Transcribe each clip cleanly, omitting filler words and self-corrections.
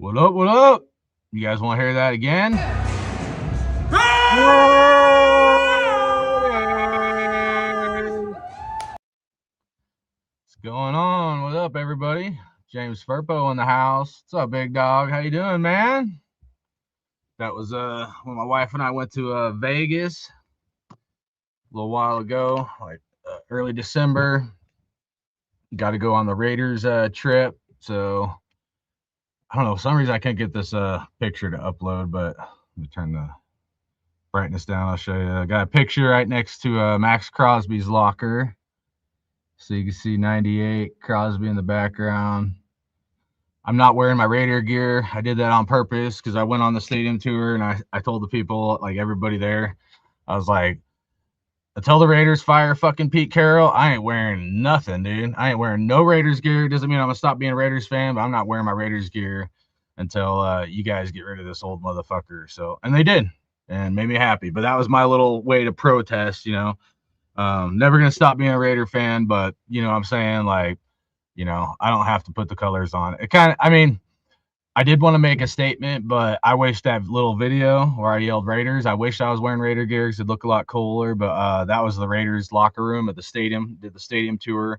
What up? What up? You guys want to hear that again? What's going on? What up, everybody? James Furpo in the house. What's up, big dog? How you doing, man? That was when my wife and I went to Vegas a little while ago, like early December. Got to go on the Raiders trip. So I don't know. For some reason I can't get this picture to upload, but let me turn the brightness down. I'll show you. I got a picture right next to Max Crosby's locker. So you can see 98 Crosby in the background. I'm not wearing my Raider gear. I did that on purpose because I went on the stadium tour and I told the people, like everybody there, I was like, until the Raiders fire fucking Pete Carroll, I ain't wearing nothing, dude. I ain't wearing no Raiders gear. Doesn't mean I'm gonna stop being a Raiders fan, but I'm not wearing my Raiders gear until you guys get rid of this old motherfucker. So, and they did, and made me happy. But that was my little way to protest, you know. Never gonna stop being a Raider fan, but you know what I'm saying, like, you know, I don't have to put the colors on. It kind of, I mean, I did want to make a statement, but I wish that little video where I yelled Raiders, I wish I was wearing Raider gear because it'd look a lot cooler. But that was the Raiders locker room at the stadium. Did the stadium tour.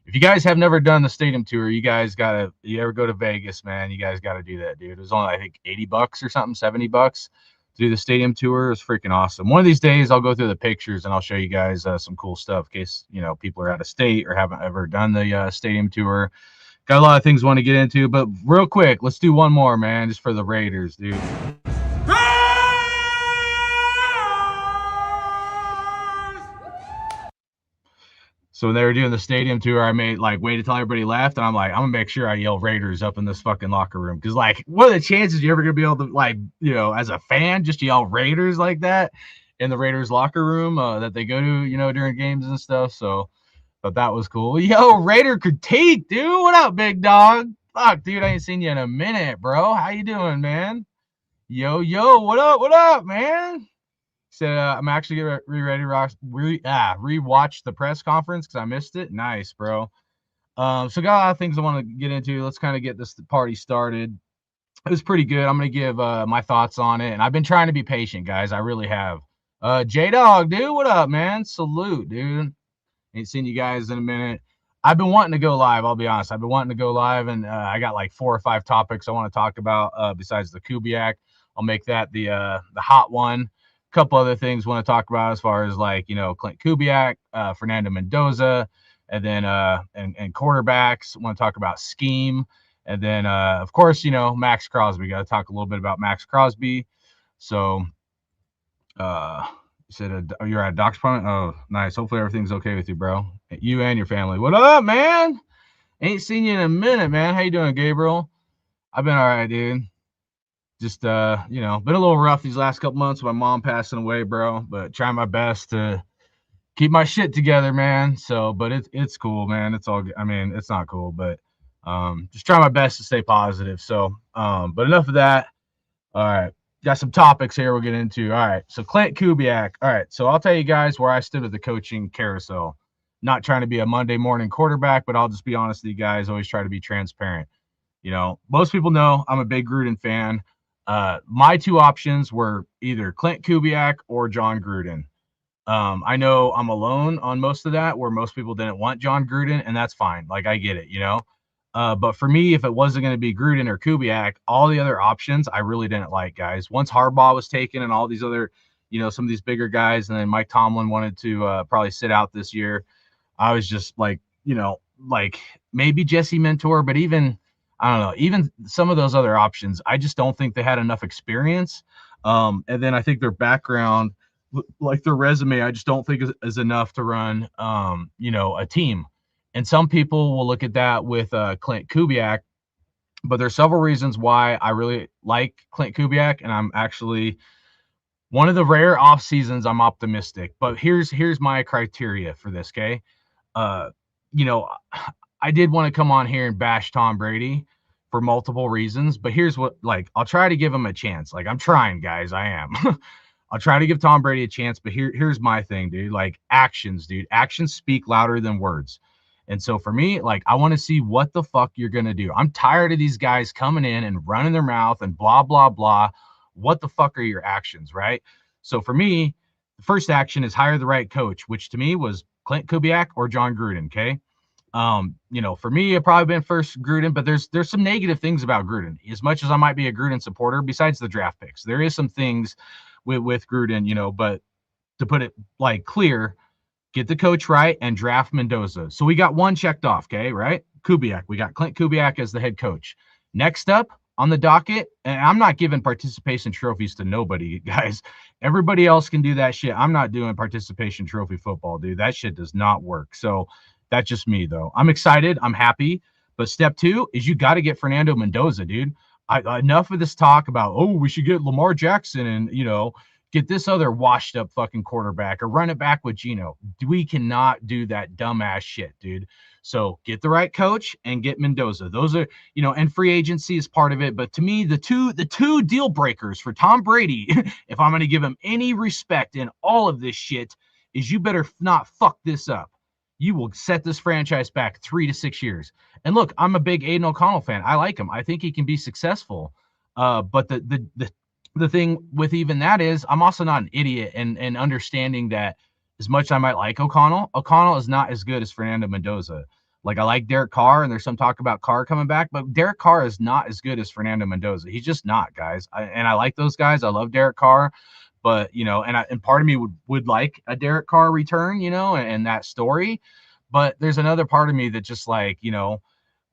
If you guys have never done the stadium tour, you guys gotta. You ever go to Vegas, man? You guys gotta do that, dude. It was only I think $80 or something, $70 to do the stadium tour. It was freaking awesome. One of these days, I'll go through the pictures and I'll show you guys some cool stuff in case you know people are out of state or haven't ever done the stadium tour. Got a lot of things I want to get into, but real quick, let's do one more, man, just for the Raiders, dude. So when they were doing the stadium tour, I made like waited till everybody left, and I'm like, I'm gonna make sure I yell Raiders up in this fucking locker room because like, what are the chances you're ever gonna be able to like, you know, as a fan, just yell Raiders like that in the Raiders locker room that they go to, you know, during games and stuff. So, but that was cool. Yo, Raider critique, dude. What up, big dog? Fuck, dude, I ain't seen you in a minute, bro. How you doing, man? Yo, what up? What up, man? Said I'm actually getting ready to rewatch the press conference because I missed it. Nice, bro. So got a lot of things I want to get into. Let's kind of get this party started. It was pretty good. I'm gonna give my thoughts on it, and I've been trying to be patient, guys. I really have. J Dog, dude, what up, man? Salute, dude. Ain't seen you guys in a minute. I've been wanting to go live. I'll be honest. I've been wanting to go live, and I got like 4 or 5 topics I want to talk about besides the Kubiak. I'll make that the hot one. A couple other things I want to talk about as far as like, you know, Klint Kubiak, Fernando Mendoza, and then and quarterbacks. I want to talk about scheme, and then of course, you know, Max Crosby. Got to talk a little bit about Max Crosby. So you said you're at a doc's appointment? Oh, nice. Hopefully everything's okay with you, bro. You and your family. What up, man? Ain't seen you in a minute, man. How you doing, Gabriel? I've been all right, dude. Just you know, been a little rough these last couple months with my mom passing away, bro. But trying my best to keep my shit together, man. So, but it's cool, man. It's all. I mean, it's not cool, but just trying my best to stay positive. So, but enough of that. All right. Got some topics here we'll get into. All right. So Klint Kubiak. All right. So I'll tell you guys where I stood with the coaching carousel. Not trying to be a Monday morning quarterback, but I'll just be honest with you guys. Always try to be transparent. You know, most people know I'm a big Gruden fan. My 2 options were either Klint Kubiak or John Gruden. I know I'm alone on most of that, where most people didn't want John Gruden, and that's fine. Like, I get it, you know. But for me, if it wasn't going to be Gruden or Kubiak, all the other options I really didn't like, guys. Once Harbaugh was taken and all these other, you know, some of these bigger guys, and then Mike Tomlin wanted to probably sit out this year, I was just like, you know, like maybe Jesse Mentor, but even, I don't know, even some of those other options, I just don't think they had enough experience. And then I think their background, like their resume, I just don't think is enough to run, you know, a team. And some people will look at that with Klint Kubiak, but there's several reasons why I really like Klint Kubiak, and I'm actually one of the rare off seasons I'm optimistic. But here's my criteria for this, okay? You know, I did want to come on here and bash Tom Brady for multiple reasons, but here's what, like, I'll try to give him a chance. Like, I'm trying, guys. I am. I'll try to give Tom Brady a chance, but here's my thing, dude. Like, actions, dude. Actions speak louder than words. And so for me, like, I want to see what the fuck you're going to do. I'm tired of these guys coming in and running their mouth and blah, blah, blah. What the fuck are your actions, right? So for me, the first action is hire the right coach, which to me was Klint Kubiak or John Gruden, okay? For me, it probably been first Gruden, but there's some negative things about Gruden. As much as I might be a Gruden supporter, besides the draft picks, there is some things with Gruden, but to put it like clear, get the coach right and draft Mendoza. So we got one checked off, okay, right? Kubiak. We got Klint Kubiak as the head coach. Next up on the docket, and I'm not giving participation trophies to nobody, guys. Everybody else can do that shit. I'm not doing participation trophy football, dude. That shit does not work. So that's just me, though. I'm excited. I'm happy. But step 2 is you got to get Fernando Mendoza, dude. Enough of this talk about, oh, we should get Lamar Jackson and, get this other washed up fucking quarterback or run it back with Geno. We cannot do that dumbass shit, dude. So get the right coach and get Mendoza. Those are, and free agency is part of it. But to me, the two deal breakers for Tom Brady, if I'm going to give him any respect in all of this shit, is you better not fuck this up. You will set this franchise back 3 to 6 years. And look, I'm a big Aiden O'Connell fan. I like him. I think he can be successful. But the thing with even that is I'm also not an idiot and understanding that as much as I might like O'Connell is not as good as Fernando Mendoza. Like, I like Derek Carr, and there's some talk about Carr coming back, but Derek Carr is not as good as Fernando Mendoza. He's just not, guys. I like those guys. I love Derek Carr, but and part of me would like a Derek Carr return, and that story. But there's another part of me that just like,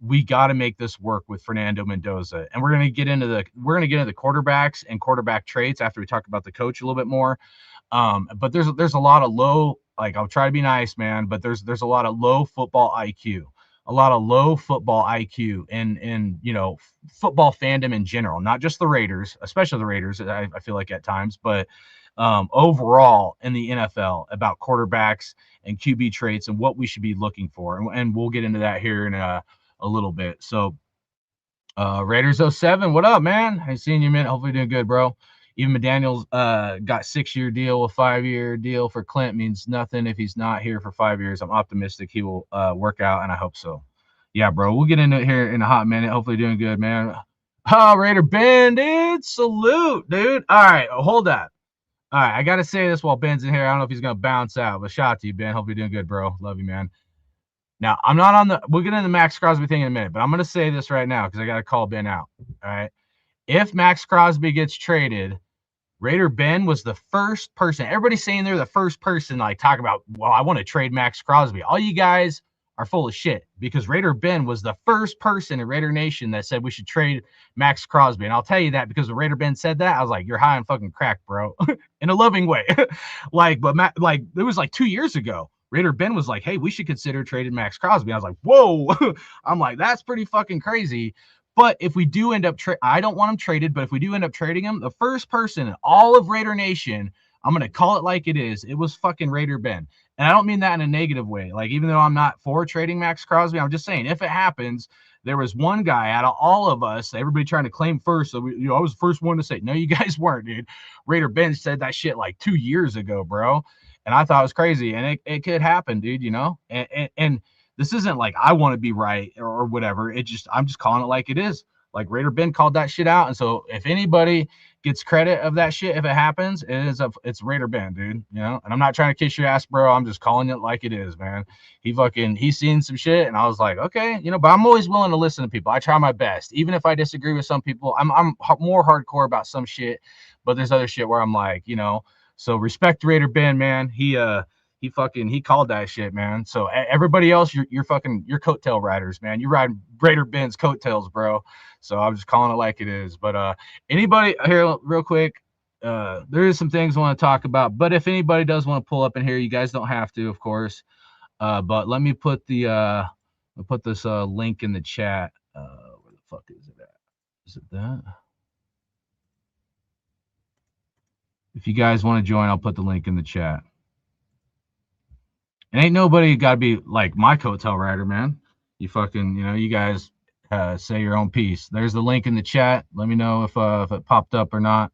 we got to make this work with Fernando Mendoza. And we're going to get into the quarterbacks and quarterback traits after we talk about the coach a little bit more. But there's a lot of low, like, I'll try to be nice, man, but there's a lot of low football IQ, in football fandom in general, not just the Raiders, especially the Raiders, I feel like at times, but overall in the NFL about quarterbacks and QB traits and what we should be looking for. And we'll get into that here in a little bit. So Raiders 07, what up, man? I seen you, man. Hopefully doing good, bro. Even McDaniels got 6-year deal. A 5-year deal for Klint means nothing if he's not here for 5 years. I'm optimistic he will work out, and I hope so. Yeah, bro. We'll get into it here in a hot minute. Hopefully doing good, man. Oh, Raider Ben, dude. Salute, dude. All right, hold that. All right, I got to say this while Ben's in here. I don't know if he's going to bounce out, but shout out to you, Ben. Hope you're doing good, bro. Love you, man. Now, I'm not on we'll get into the Max Crosby thing in a minute, but I'm going to say this right now because I got to call Ben out. All right. If Max Crosby gets traded, Raider Ben was the first person. Everybody's saying they're the first person like talk about, well, I want to trade Max Crosby. All you guys are full of shit because Raider Ben was the first person in Raider Nation that said we should trade Max Crosby. And I'll tell you that because when Raider Ben said that, I was like, you're high on fucking crack, bro, in a loving way. It was like 2 years ago. Raider Ben was like, hey, we should consider trading Max Crosby. I was like, whoa. I'm like, that's pretty fucking crazy. But if we do end up I don't want him traded, but if we do end up trading him, the first person in all of Raider Nation, I'm going to call it like it is, it was fucking Raider Ben. And I don't mean that in a negative way. Like, even though I'm not for trading Max Crosby, I'm just saying if it happens, there was one guy out of all of us, everybody trying to claim first. So I was the first one to say, no, you guys weren't, dude. Raider Ben said that shit like 2 years ago, bro. And I thought it was crazy. And it could happen, dude, and this isn't like I want to be right or whatever. I'm just calling it like it is. Like Raider Ben called that shit out. And so if anybody gets credit of that shit, if it happens, it's Raider Ben, dude, And I'm not trying to kiss your ass, bro. I'm just calling it like it is, man. He's seen some shit. And I was like, okay, but I'm always willing to listen to people. I try my best. Even if I disagree with some people, I'm more hardcore about some shit, but there's other shit where I'm like, so respect Raider Ben, man. He called that shit, man. So everybody else, you're coattail riders, man. You ride Raider Ben's coattails, bro. So I'm just calling it like it is. But anybody here, real quick, there is some things I want to talk about. But if anybody does want to pull up in here, you guys don't have to, of course. But let me put this link in the chat. Where the fuck is it at? Is it that? If you guys want to join, I'll put the link in the chat. And ain't nobody got to be like my coattail rider, man. You fucking, you guys say your own piece. There's the link in the chat. Let me know if it popped up or not.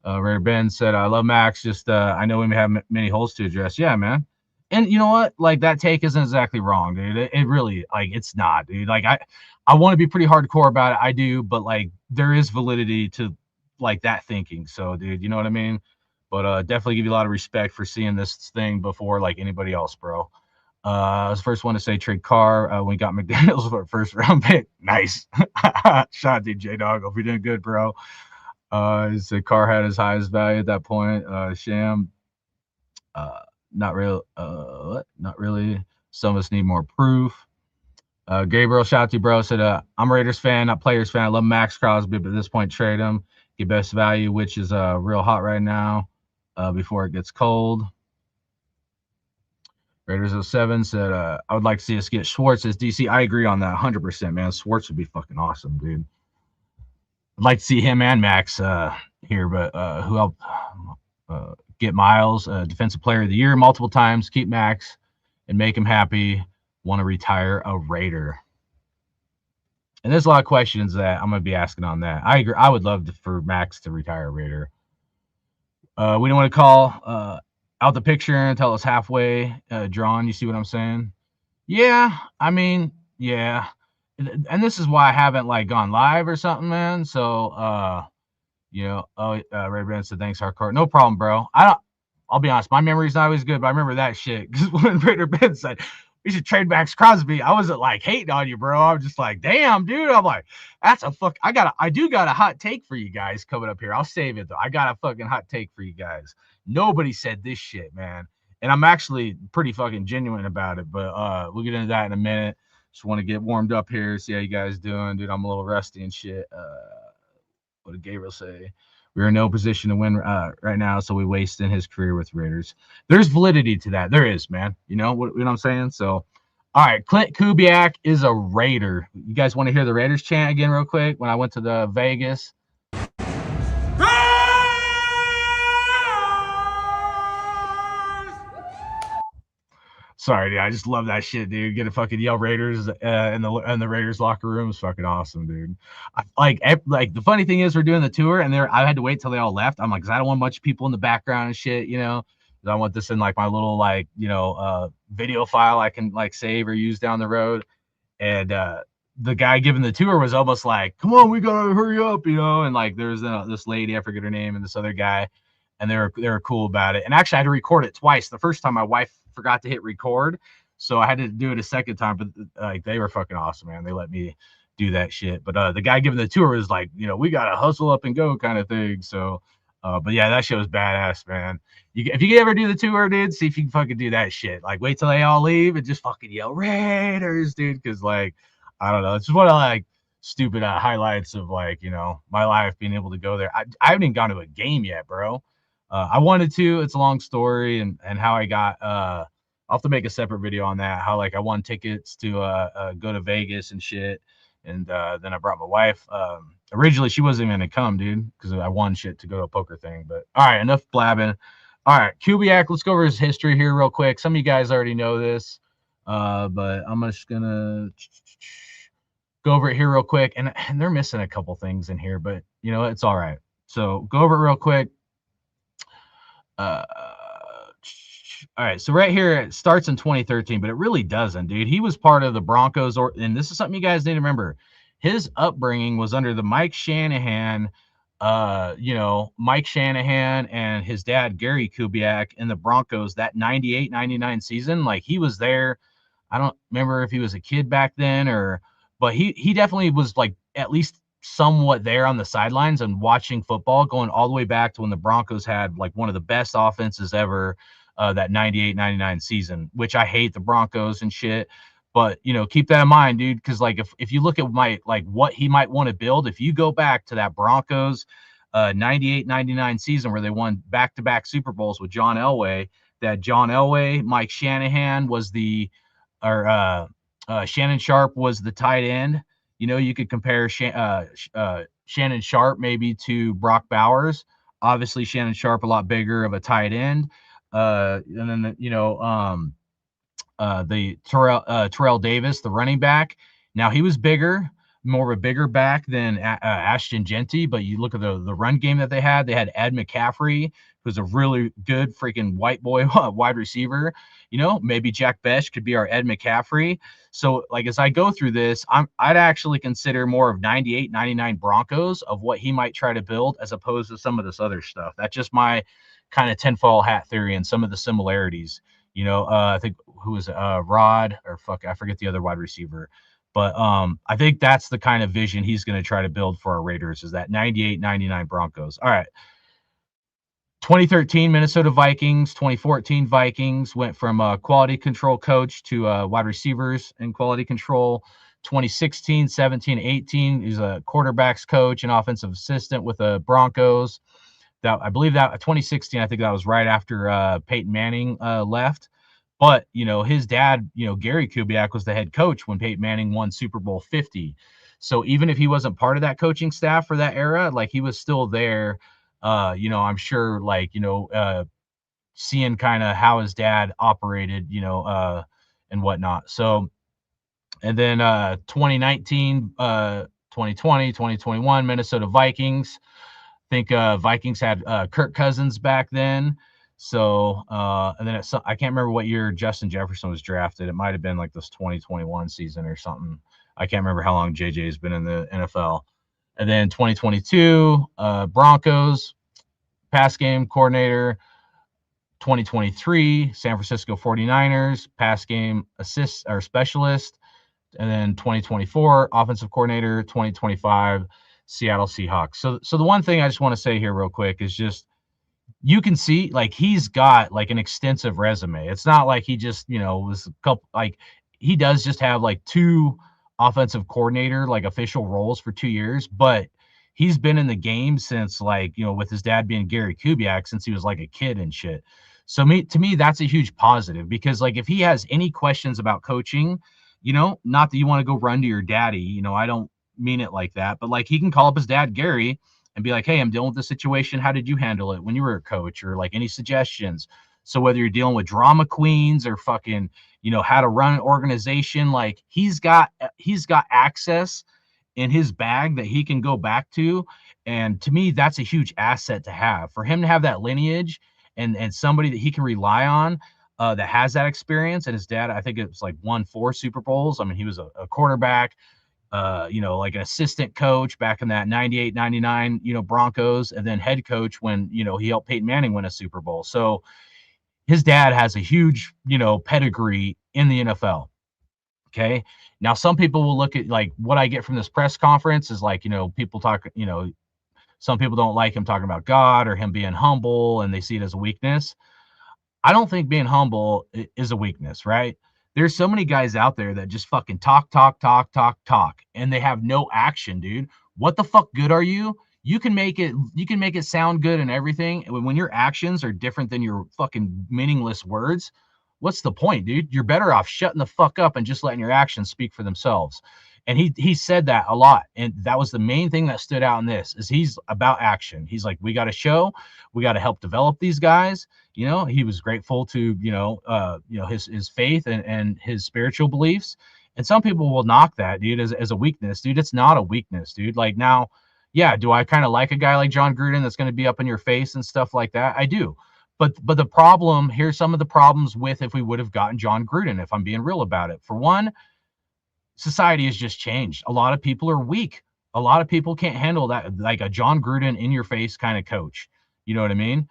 Raider Ben said, I love Max. Just I know we may have many holes to address. Yeah, man. And you know what? Like that take isn't exactly wrong, dude. It really like it's not, dude. Like I want to be pretty hardcore about it. I do, but like there is validity to like that thinking. So, dude, you know what I mean? But definitely give you a lot of respect for seeing this thing before like anybody else, bro. I was the first one to say trade Carr when we got McDaniels for a first round pick. Nice. Shot to J Dog. Hope you're doing good, bro. He said Carr had his highest value at that point. Sham. Not real. Not really. Some of us need more proof. Gabriel, shout out to you, bro. Said, I'm a Raiders fan, not Players fan. I love Max Crosby, but at this point, trade him. Get best value, which is real hot right now before it gets cold. Raiders 07 said, I would like to see us get Schwartz as DC. I agree on that 100%, man. Schwartz would be fucking awesome, dude. I'd like to see him and Max here, but who helped get Miles, Defensive Player of the Year multiple times, keep Max, and make him happy. Want to retire a Raider. And there's a lot of questions that I'm going to be asking on that. I agree. I would love for Max to retire a Raider. We don't want to call out the picture until it's halfway drawn. You see what I'm saying? Yeah. I mean, yeah. And this is why I haven't like gone live or something, man. So, you know, Ray Brand said, thanks, hardcore. No problem, bro. I'll be honest, my memory's not always good, but I remember that shit. Because when Raider Ben said, we should trade Max Crosby, I wasn't like hating on you, bro. I was just like, damn, dude. I'm like, that's a fuck. I do got a hot take for you guys coming up here. I'll save it though. I got a fucking hot take for you guys. Nobody said this shit, man. And I'm actually pretty fucking genuine about it, but we'll get into that in a minute. Just want to get warmed up here, see how you guys doing, dude. I'm a little rusty and shit. What did Gabriel say? We're in no position to win right now, so we wasted his career with Raiders. There's validity to that. There is, man. You know what I'm saying? So, all right, Klint Kubiak is a Raider. You guys want to hear the Raiders chant again real quick? When I went to the Vegas. Sorry, dude. I just love that shit, dude. Get a fucking yell Raiders in the Raiders locker room is fucking awesome, dude. Like the funny thing is, we're doing the tour, and I had to wait till they all left. I'm like, cause I don't want a bunch of people in the background and shit, you know. I want this in like my little like video file I can like save or use down the road. And the guy giving the tour was almost like, "Come on, we gotta hurry up," you know. And like there's this lady, I forget her name, and this other guy, and they were cool about it. And actually, I had to record it twice. The first time, my wife forgot to hit record, so I had to do it a second time. But like they were fucking awesome, man. They let me do that shit. But the guy giving the tour was like, we gotta hustle up and go kind of thing. So, but yeah, that shit was badass, man. If you could ever do the tour, dude, see if you can fucking do that shit. Like wait till they all leave and just fucking yell Raiders, dude. Because like I don't know, it's just one of like stupid highlights of like my life being able to go there. I haven't even gone to a game yet, bro. I wanted to. It's a long story, and how I got. I'll have to make a separate video on that. How like I won tickets to go to Vegas and shit, and then I brought my wife. Originally, she wasn't even gonna come, dude, because I won shit to go to a poker thing. But all right, enough blabbing. All right, Kubiak. Let's go over his history here real quick. Some of you guys already know this, but I'm just gonna go over it here real quick. And they're missing a couple things in here, but it's all right. So go over it real quick. All right, so right here it starts in 2013, but it really doesn't, dude. He was part of the Broncos, and this is something you guys need to remember. His upbringing was under the Mike Shanahan, Mike Shanahan and his dad Gary Kubiak in the Broncos that 98-99 season. Like he was there. I don't remember if he was a kid back then but he definitely was like at least somewhat there on the sidelines and watching football, going all the way back to when the Broncos had like one of the best offenses ever, that 98-99 season, which I hate the Broncos and shit. But keep that in mind, dude, because like if you look at what he might want to build, if you go back to that Broncos 98-99 season where they won back-to-back Super Bowls with John Elway, that John Elway, Mike Shanahan was Shannon Sharp was the tight end. You could compare Shannon Sharp maybe to Brock Bowers. Obviously, Shannon Sharp a lot bigger of a tight end. And then the Terrell Davis, the running back. Now he was bigger, more of a bigger back than Ashton Genty. But you look at the run game that they had. They had Ed McCaffrey, who's a really good freaking white boy wide receiver. Maybe Jack Bech could be our Ed McCaffrey. So like as I go through this, I'd actually consider more of 98, 99 Broncos of what he might try to build as opposed to some of this other stuff. That's just my kind of tinfoil hat theory and some of the similarities. I think who was Rod or I forget the other wide receiver. But I think that's the kind of vision he's going to try to build for our Raiders is that 98, 99 Broncos. All right. 2013 Minnesota Vikings, 2014 Vikings went from a quality control coach to wide receivers and quality control. 2016, 17, 18, he's a quarterbacks coach and offensive assistant with the Broncos. I believe that 2016, I think that was right after Peyton Manning left. But, his dad, Gary Kubiak was the head coach when Peyton Manning won Super Bowl 50. So even if he wasn't part of that coaching staff for that era, like he was still there, I'm sure seeing kind of how his dad operated, and whatnot. So, and then 2019, 2020, 2021, Minnesota Vikings. I think Vikings had Kirk Cousins back then. So, and then I can't remember what year Justin Jefferson was drafted. It might have been like this 2021 season or something. I can't remember how long JJ's been in the NFL. And then 2022, Broncos, pass game coordinator. 2023, San Francisco 49ers, pass game assist or specialist. And then 2024, offensive coordinator. 2025, Seattle Seahawks. So the one thing I just want to say here real quick is just you can see like he's got like an extensive resume. It's not like he just, was a couple like he does just have like 2 offensive coordinator like official roles for 2 years, but he's been in the game since like, with his dad being Gary Kubiak since he was like a kid and shit. So to me, that's a huge positive because like if he has any questions about coaching, not that you want to go run to your daddy, I don't mean it like that, but like he can call up his dad, Gary, and be like, hey, I'm dealing with this situation. How did you handle it when you were a coach? Or like any suggestions? So whether you're dealing with drama queens or fucking, how to run an organization, like he's got access in his bag that he can go back to. And to me, that's a huge asset to have for him to have that lineage and somebody that he can rely on that has that experience. And his dad, I think it was like won 4 Super Bowls. I mean, he was a quarterback, like an assistant coach back in that 98, 99, Broncos, and then head coach when, he helped Peyton Manning win a Super Bowl. So his dad has a huge, pedigree in the NFL. Okay. Now, some people will look at like what I get from this press conference is like, people talk, some people don't like him talking about God or him being humble and they see it as a weakness. I don't think being humble is a weakness, right? There's so many guys out there that just fucking talk, and they have no action, dude. What the fuck good are you? You can make it sound good and everything. When your actions are different than your fucking meaningless words, what's the point, dude? You're better off shutting the fuck up and just letting your actions speak for themselves. And he said that a lot. And that was the main thing that stood out in this is he's about action. He's like, we got to show, we got to help develop these guys. He was grateful to, his faith and his spiritual beliefs. And some people will knock that, dude, as a weakness. Dude, it's not a weakness, dude. Like now, yeah, do I kind of like a guy like John Gruden that's going to be up in your face and stuff like that? I do. But the problem, here's some of the problems with if we would have gotten John Gruden, if I'm being real about it. For one, society has just changed. A lot of people are weak. A lot of people can't handle that, like a John Gruden in your face kind of coach. You know what I mean?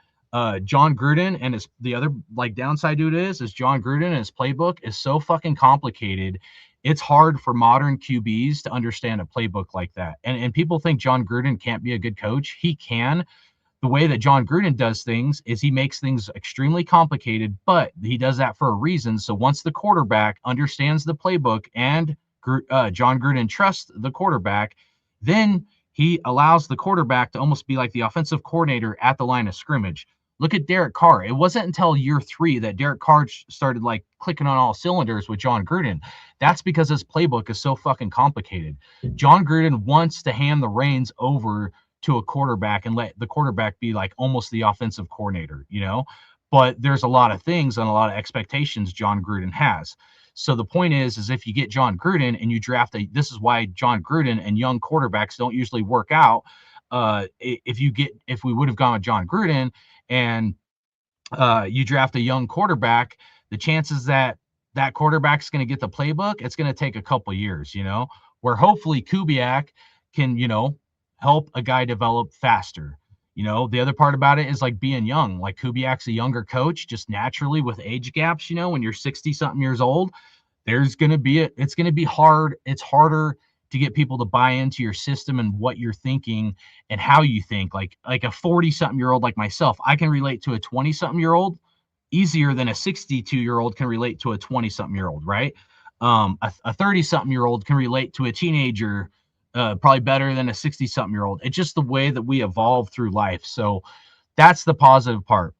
John Gruden and the other like downside to it is John Gruden and his playbook is so fucking complicated. It's hard for modern QBs to understand a playbook like that. And people think John Gruden can't be a good coach. He can. The way that John Gruden does things is he makes things extremely complicated, but he does that for a reason. So once the quarterback understands the playbook and John Gruden trusts the quarterback, then he allows the quarterback to almost be like the offensive coordinator at the line of scrimmage. Look at Derek Carr. It wasn't until year 3 that Derek Carr started like clicking on all cylinders with John Gruden. That's because his playbook is so fucking complicated. John Gruden wants to hand the reins over to a quarterback and let the quarterback be like almost the offensive coordinator, but there's a lot of things and a lot of expectations John Gruden has. So the point is if you get John Gruden and you draft this is why John Gruden and young quarterbacks don't usually work out. If we would have gone with John Gruden and you draft a young quarterback, the chances that that quarterback's going to get the playbook, it's going to take a couple years, where hopefully Kubiak can, help a guy develop faster. The other part about it is like being young. Like Kubiak's a younger coach, just naturally with age gaps, when you're 60 something years old, it's going to be hard. It's harder to get people to buy into your system and what you're thinking and how you think. Like a 40 something year old like myself, I can relate to a 20 something year old easier than a 62 year old can relate to a 20 something year old, right? A 30 something year old can relate to a teenager probably better than a 60 something year old. It's just the way that we evolve through life. So that's the positive part.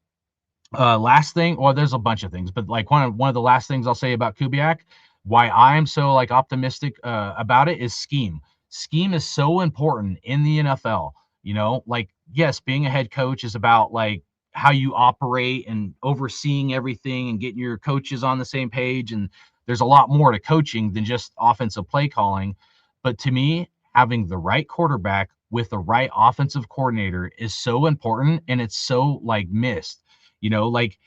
Last thing, or there's a bunch of things, but like one of the last things I'll say about Kubiak, why I'm so like optimistic about it is scheme. Scheme is so important in the NFL. Like, yes, being a head coach is about like how you operate and overseeing everything and getting your coaches on the same page. And there's a lot more to coaching than just offensive play calling. But to me, having the right quarterback with the right offensive coordinator is so important, and it's so like missed. Like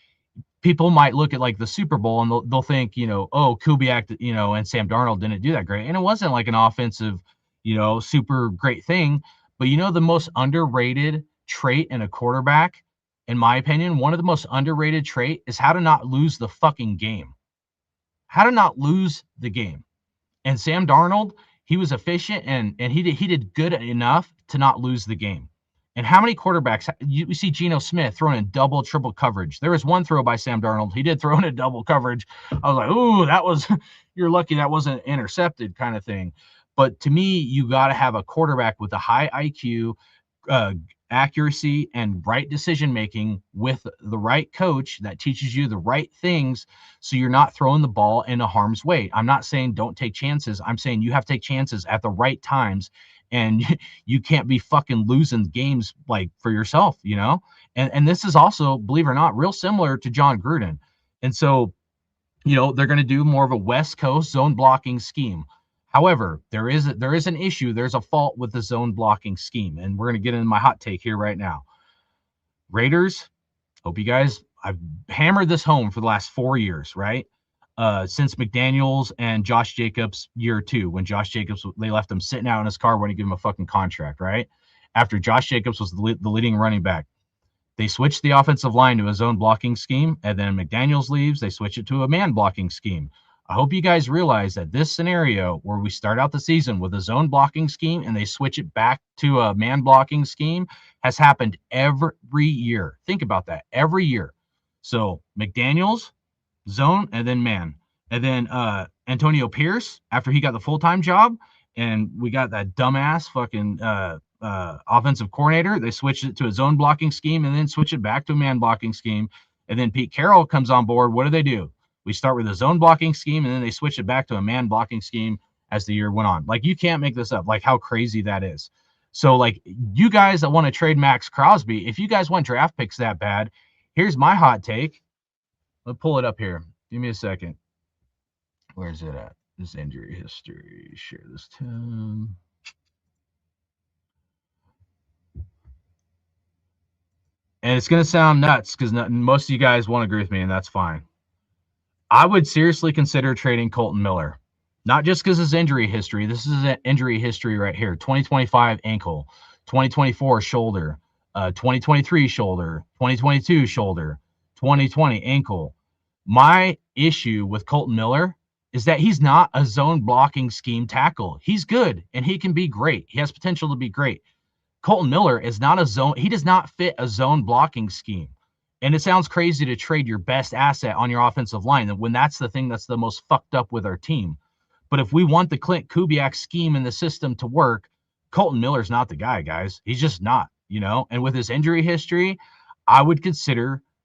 people might look at like the Super Bowl and they'll think, oh, Kubiak, and Sam Darnold didn't do that great. And it wasn't like an offensive, super great thing. But the most underrated trait in a quarterback, in my opinion, one of the most underrated trait is how to not lose the fucking game. How to not lose the game. And Sam Darnold, he was efficient and he did good enough to not lose the game. And how many quarterbacks you see Geno Smith throwing in double, triple coverage? There was one throw by Sam Darnold. He did throw in a double coverage. I was like, ooh, you're lucky that wasn't intercepted kind of thing. But to me, you got to have a quarterback with a high IQ, accuracy, and right decision making with the right coach that teaches you the right things so you're not throwing the ball into harm's way. I'm not saying don't take chances. I'm saying you have to take chances at the right times, and you can't be fucking losing games like for yourself, and this is also, believe it or not, real similar to John Gruden. And so they're going to do more of a West Coast zone blocking scheme. However, there is an issue. There's a fault with the zone blocking scheme, and we're going to get into my hot take here right now. Raiders, hope you guys, I've hammered this home for the last 4 years, right? Since McDaniels and Josh Jacobs year 2, when Josh Jacobs, they left him sitting out in his car when he gave him a fucking contract, right? After Josh Jacobs was the leading running back. They switched the offensive line to a zone blocking scheme, and then McDaniels leaves, they switch it to a man blocking scheme. I hope you guys realize that this scenario where we start out the season with a zone blocking scheme and they switch it back to a man blocking scheme has happened every year. Think about that, every year. So McDaniels, zone, and then man. And then Antonio Pierce, after he got the full-time job, and we got that dumbass fucking offensive coordinator, they switched it to a zone blocking scheme and then switch it back to a man blocking scheme. And then Pete Carroll comes on board. What do? We start with a zone blocking scheme and then they switch it back to a man blocking scheme as the year went on. Like, you can't make this up, like how crazy that is. So like, you guys that want to trade Max Crosby, if you guys want draft picks that bad, here's my hot take. Let's pull it up here. Give me a second. Where's it at? This injury history. Share this tab. And it's going to sound nuts because most of you guys won't agree with me, and that's fine. I would seriously consider trading Kolton Miller. Not just because of his injury history. This is an injury history right here. 2025 ankle, 2024 shoulder, 2023 shoulder, 2022 shoulder, 2020 ankle. My issue with Kolton Miller is that he's not a zone blocking scheme tackle. He's good, and he can be great. He has potential to be great. Kolton Miller is not a zone. He does not fit a zone blocking scheme. And it sounds crazy to trade your best asset on your offensive line when that's the thing that's the most fucked up with our team. But if we want the Klint Kubiak scheme in the system to work, Kolton Miller's not the guy, guys. He's just not, And with his injury history, I would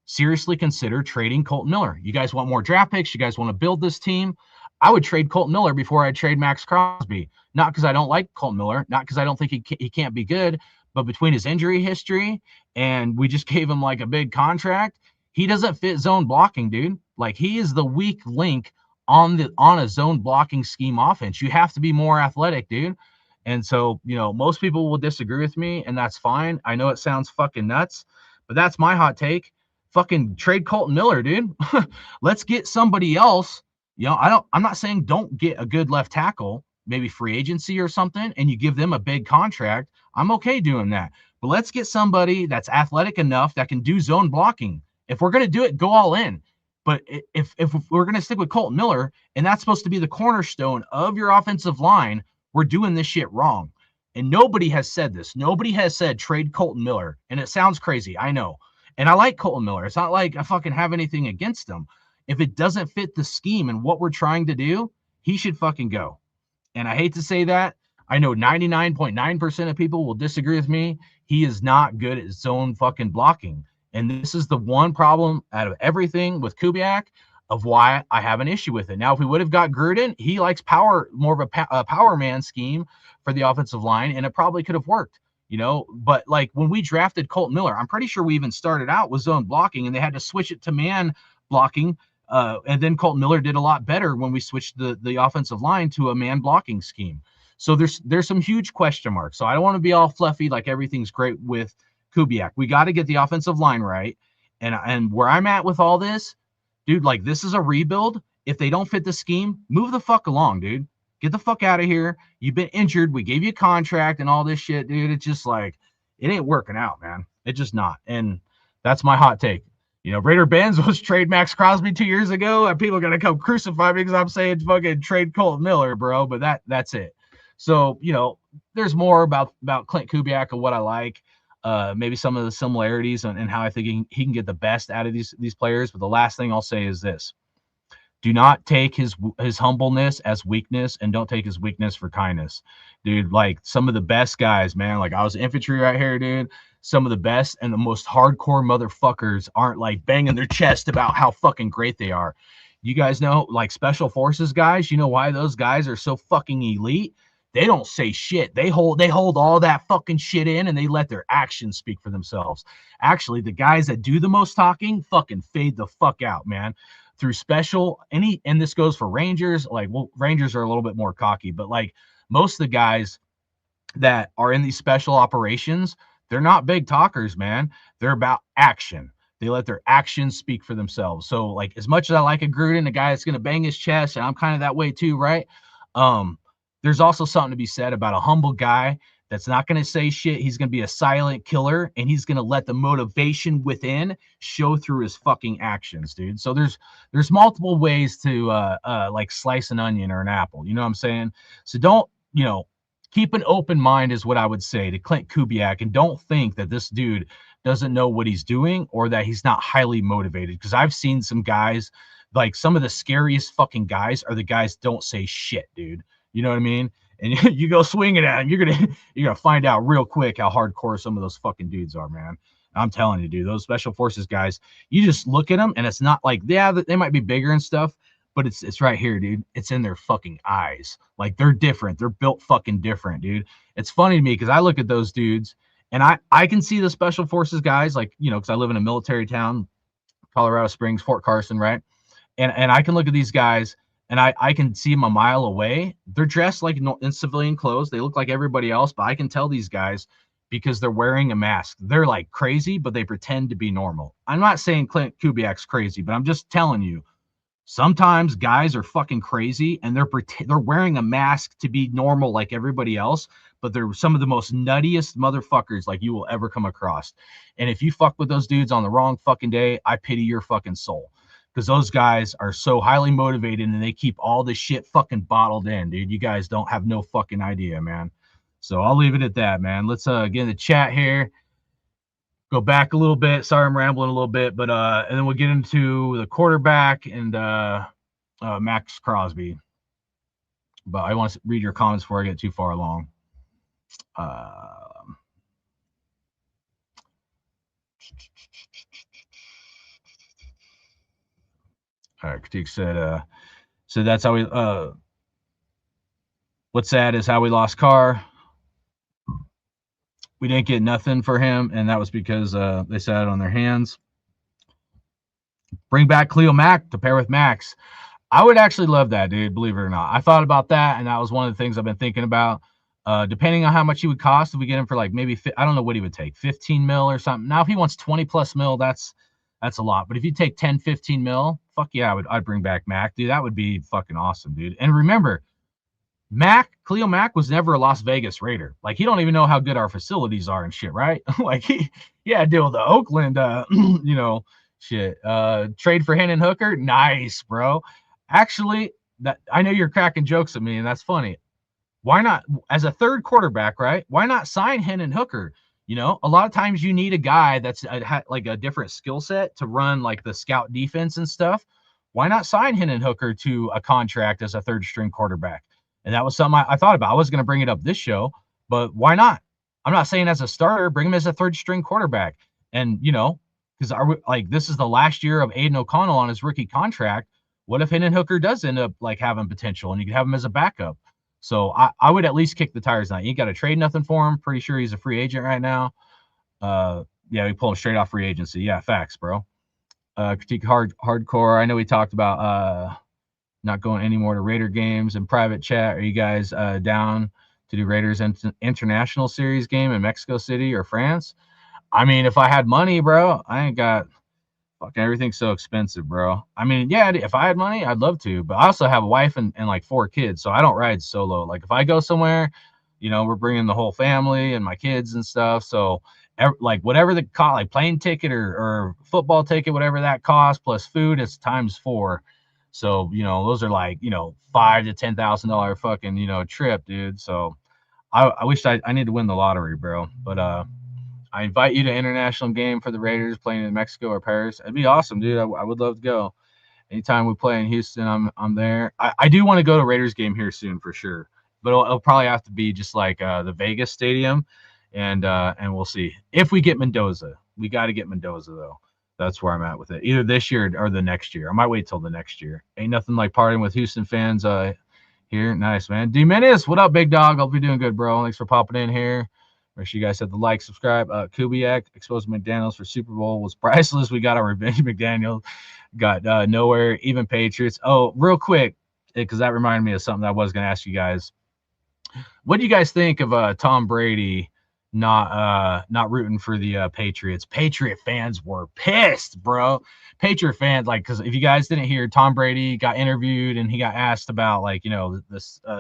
seriously consider trading Kolton Miller. You guys want more draft picks? You guys want to build this team? I would trade Kolton Miller before I'd trade Max Crosby. Not because I don't like Kolton Miller, not because I don't think he can't be good, but between his injury history and we just gave him like a big contract, he doesn't fit zone blocking, dude. Like, he is the weak link on a zone blocking scheme offense. You have to be more athletic, dude. And so, most people will disagree with me, and that's fine. I know it sounds fucking nuts, But that's my hot take. Fucking trade Colton Miller, dude. Let's get somebody else. You know, I'm not saying don't get a good left tackle, maybe free agency or something, and you give them a big contract. I'm okay doing that. But let's get somebody that's athletic enough that can do zone blocking. If we're going to do it, go all in. But if we're going to stick with Colton Miller, and that's supposed to be the cornerstone of your offensive line, we're doing this shit wrong. And nobody has said this. Nobody has said trade Colton Miller. And it sounds crazy, I know. And I like Colton Miller. It's not like I fucking have anything against him. If it doesn't fit the scheme and what we're trying to do, he should fucking go. And I hate to say that. I know 99.9% of people will disagree with me. He is not good at zone fucking blocking. And this is the one problem out of everything with Kubiak of why I have an issue with it. Now, if we would have got Gruden, he likes power, more of a power man scheme for the offensive line, and it probably could have worked, you know. But like when we drafted Colton Miller, I'm pretty sure we even started out with zone blocking, and they had to switch it to man blocking. And then Colton Miller did a lot better when we switched the offensive line to a man blocking scheme. So there's some huge question marks. So I don't want to be all fluffy like everything's great with Kubiak. We got to get the offensive line right. And where I'm at with all this, dude, like this is a rebuild. If they don't fit the scheme, move the fuck along, dude. Get the fuck out of here. You've been injured. We gave you a contract and all this shit, dude. It's just like, it ain't working out, man. It's just not. And that's my hot take. You know, Raider Benz was trade Max Crosby 2 years ago, and people are gonna come crucify me because I'm saying fucking trade Colton Miller, bro. But that's it. So, you know, there's more about Klint Kubiak and what I like. Maybe some of the similarities and how I think he can get the best out of these players. But the last thing I'll say is this. Do not take his humbleness as weakness, and don't take his weakness for kindness, dude. Like some of the best guys, man. Like I was infantry right here, dude. Some of the best and the most hardcore motherfuckers aren't like banging their chest about how fucking great they are. You guys know, like special forces guys, you know why those guys are so fucking elite? They don't say shit. They hold all that fucking shit in, and they let their actions speak for themselves. Actually, the guys that do the most talking fucking fade the fuck out, man. Through special, and this goes for Rangers. Like, well, Rangers are a little bit more cocky, but like most of the guys that are in these special operations, they're not big talkers, man. They're about action. They let their actions speak for themselves. So, like, as much as I like a Gruden, a guy that's going to bang his chest, and I'm kind of that way too, right? There's also something to be said about a humble guy that's not going to say shit. He's going to be a silent killer, and he's going to let the motivation within show through his fucking actions, dude. So there's multiple ways to like slice an onion or an apple. You know what I'm saying? So don't, you know, keep an open mind is what I would say to Klint Kubiak, and don't think that this dude doesn't know what he's doing or that he's not highly motivated. Because I've seen some guys, like some of the scariest fucking guys are the guys don't say shit, dude. You know what I mean? And you go swinging at him, you're gonna find out real quick how hardcore some of those fucking dudes are, man. I'm telling you, dude, those special forces guys, you just look at them and it's not like, yeah, they might be bigger and stuff, but it's right here, dude. It's in their fucking eyes. Like they're different. They're built fucking different, dude. It's funny to me because I look at those dudes and I can see the special forces guys, like, you know, because I live in a military town, Colorado Springs, Fort Carson, right? And I can look at these guys and I can see them a mile away. They're dressed like in civilian clothes. They look like everybody else, but I can tell these guys because they're wearing a mask. They're like crazy, but they pretend to be normal. I'm not saying Klint Kubiak's crazy, but I'm just telling you, sometimes guys are fucking crazy and they're wearing a mask to be normal like everybody else, but they're some of the most nuttiest motherfuckers like you will ever come across. And if you fuck with those dudes on the wrong fucking day, I pity your fucking soul. Because those guys are so highly motivated and they keep all this shit fucking bottled in, dude. You guys don't have no fucking idea, man. So I'll leave it at that, man. Let's get in the chat here. Go back a little bit. Sorry, I'm rambling a little bit, but and then we'll get into the quarterback and Max Crosby. But I want to read your comments before I get too far along. Critique said, so that's how we, what's sad is how we lost Carr. We didn't get nothing for him, and that was because they sat it on their hands. Bring back Khalil Mack to pair with Max. I would actually love that, dude, believe it or not. I thought about that, and that was one of the things I've been thinking about. Depending on how much he would cost, if we get him for like maybe I don't know what he would take, 15 mil or something. Now, if he wants 20 plus mil, that's a lot. But if you take 10, 15 mil, fuck yeah, I'd bring back Mac, dude. That would be fucking awesome, dude. And remember, Khalil Mack was never a Las Vegas Raider. Like, he don't even know how good our facilities are and shit, right? Like, he had to deal with the Oakland, shit. Trade for Hendon Hooker, nice, bro. Actually, that I know you're cracking jokes at me, and that's funny. Why not, as a third quarterback, right? Why not sign Hendon Hooker? A lot of times you need a guy that's like a different skill set to run like the scout defense and stuff. Why not sign Hendon Hooker to a contract as a third string quarterback? And that was something I thought about. I was going to bring it up this show, but why not? I'm not saying as a starter, bring him as a third string quarterback. And, because this is the last year of Aiden O'Connell on his rookie contract. What if Hendon Hooker does end up like having potential and you can have him as a backup? So I would at least kick the tires on. You ain't got to trade nothing for him. Pretty sure he's a free agent right now. Yeah, we pull him straight off free agency. Yeah, facts, bro. Critique hardcore. I know we talked about not going anymore to Raider games in private chat. Are you guys down to do Raiders international series game in Mexico City or France? I mean, if I had money, bro, I ain't got fucking everything's so expensive, bro. I mean, yeah, if I had money, I'd love to, but I also have a wife and like 4 kids, so I don't ride solo. Like, if I go somewhere, we're bringing the whole family and my kids and stuff. So like whatever the cost, like plane ticket or football ticket, whatever that costs plus food, it's times 4. So, those are like, $5,000 to $10,000 fucking, trip, dude. So I wish I need to win the lottery, bro. But I invite you to international game for the Raiders playing in Mexico or Paris. It'd be awesome, dude. I would love to go. Anytime we play in Houston, I'm there. I do want to go to Raiders game here soon for sure, but it'll probably have to be just like the Vegas stadium, and we'll see if we get Mendoza. We got to get Mendoza though. That's where I'm at with it. Either this year or the next year. I might wait till the next year. Ain't nothing like partying with Houston fans here. Nice, man. D-Menace, what up, big dog? Hope you're doing good, bro. Thanks for popping in here. Make sure you guys hit the like, subscribe. Kubiak, exposed McDaniels for Super Bowl was priceless. We got our revenge McDaniels. Got nowhere, even Patriots. Oh, real quick, because that reminded me of something I was going to ask you guys. What do you guys think of Tom Brady not rooting for the Patriots? Patriot fans were pissed, bro. Patriot fans, like, because if you guys didn't hear, Tom Brady got interviewed and he got asked about, like, the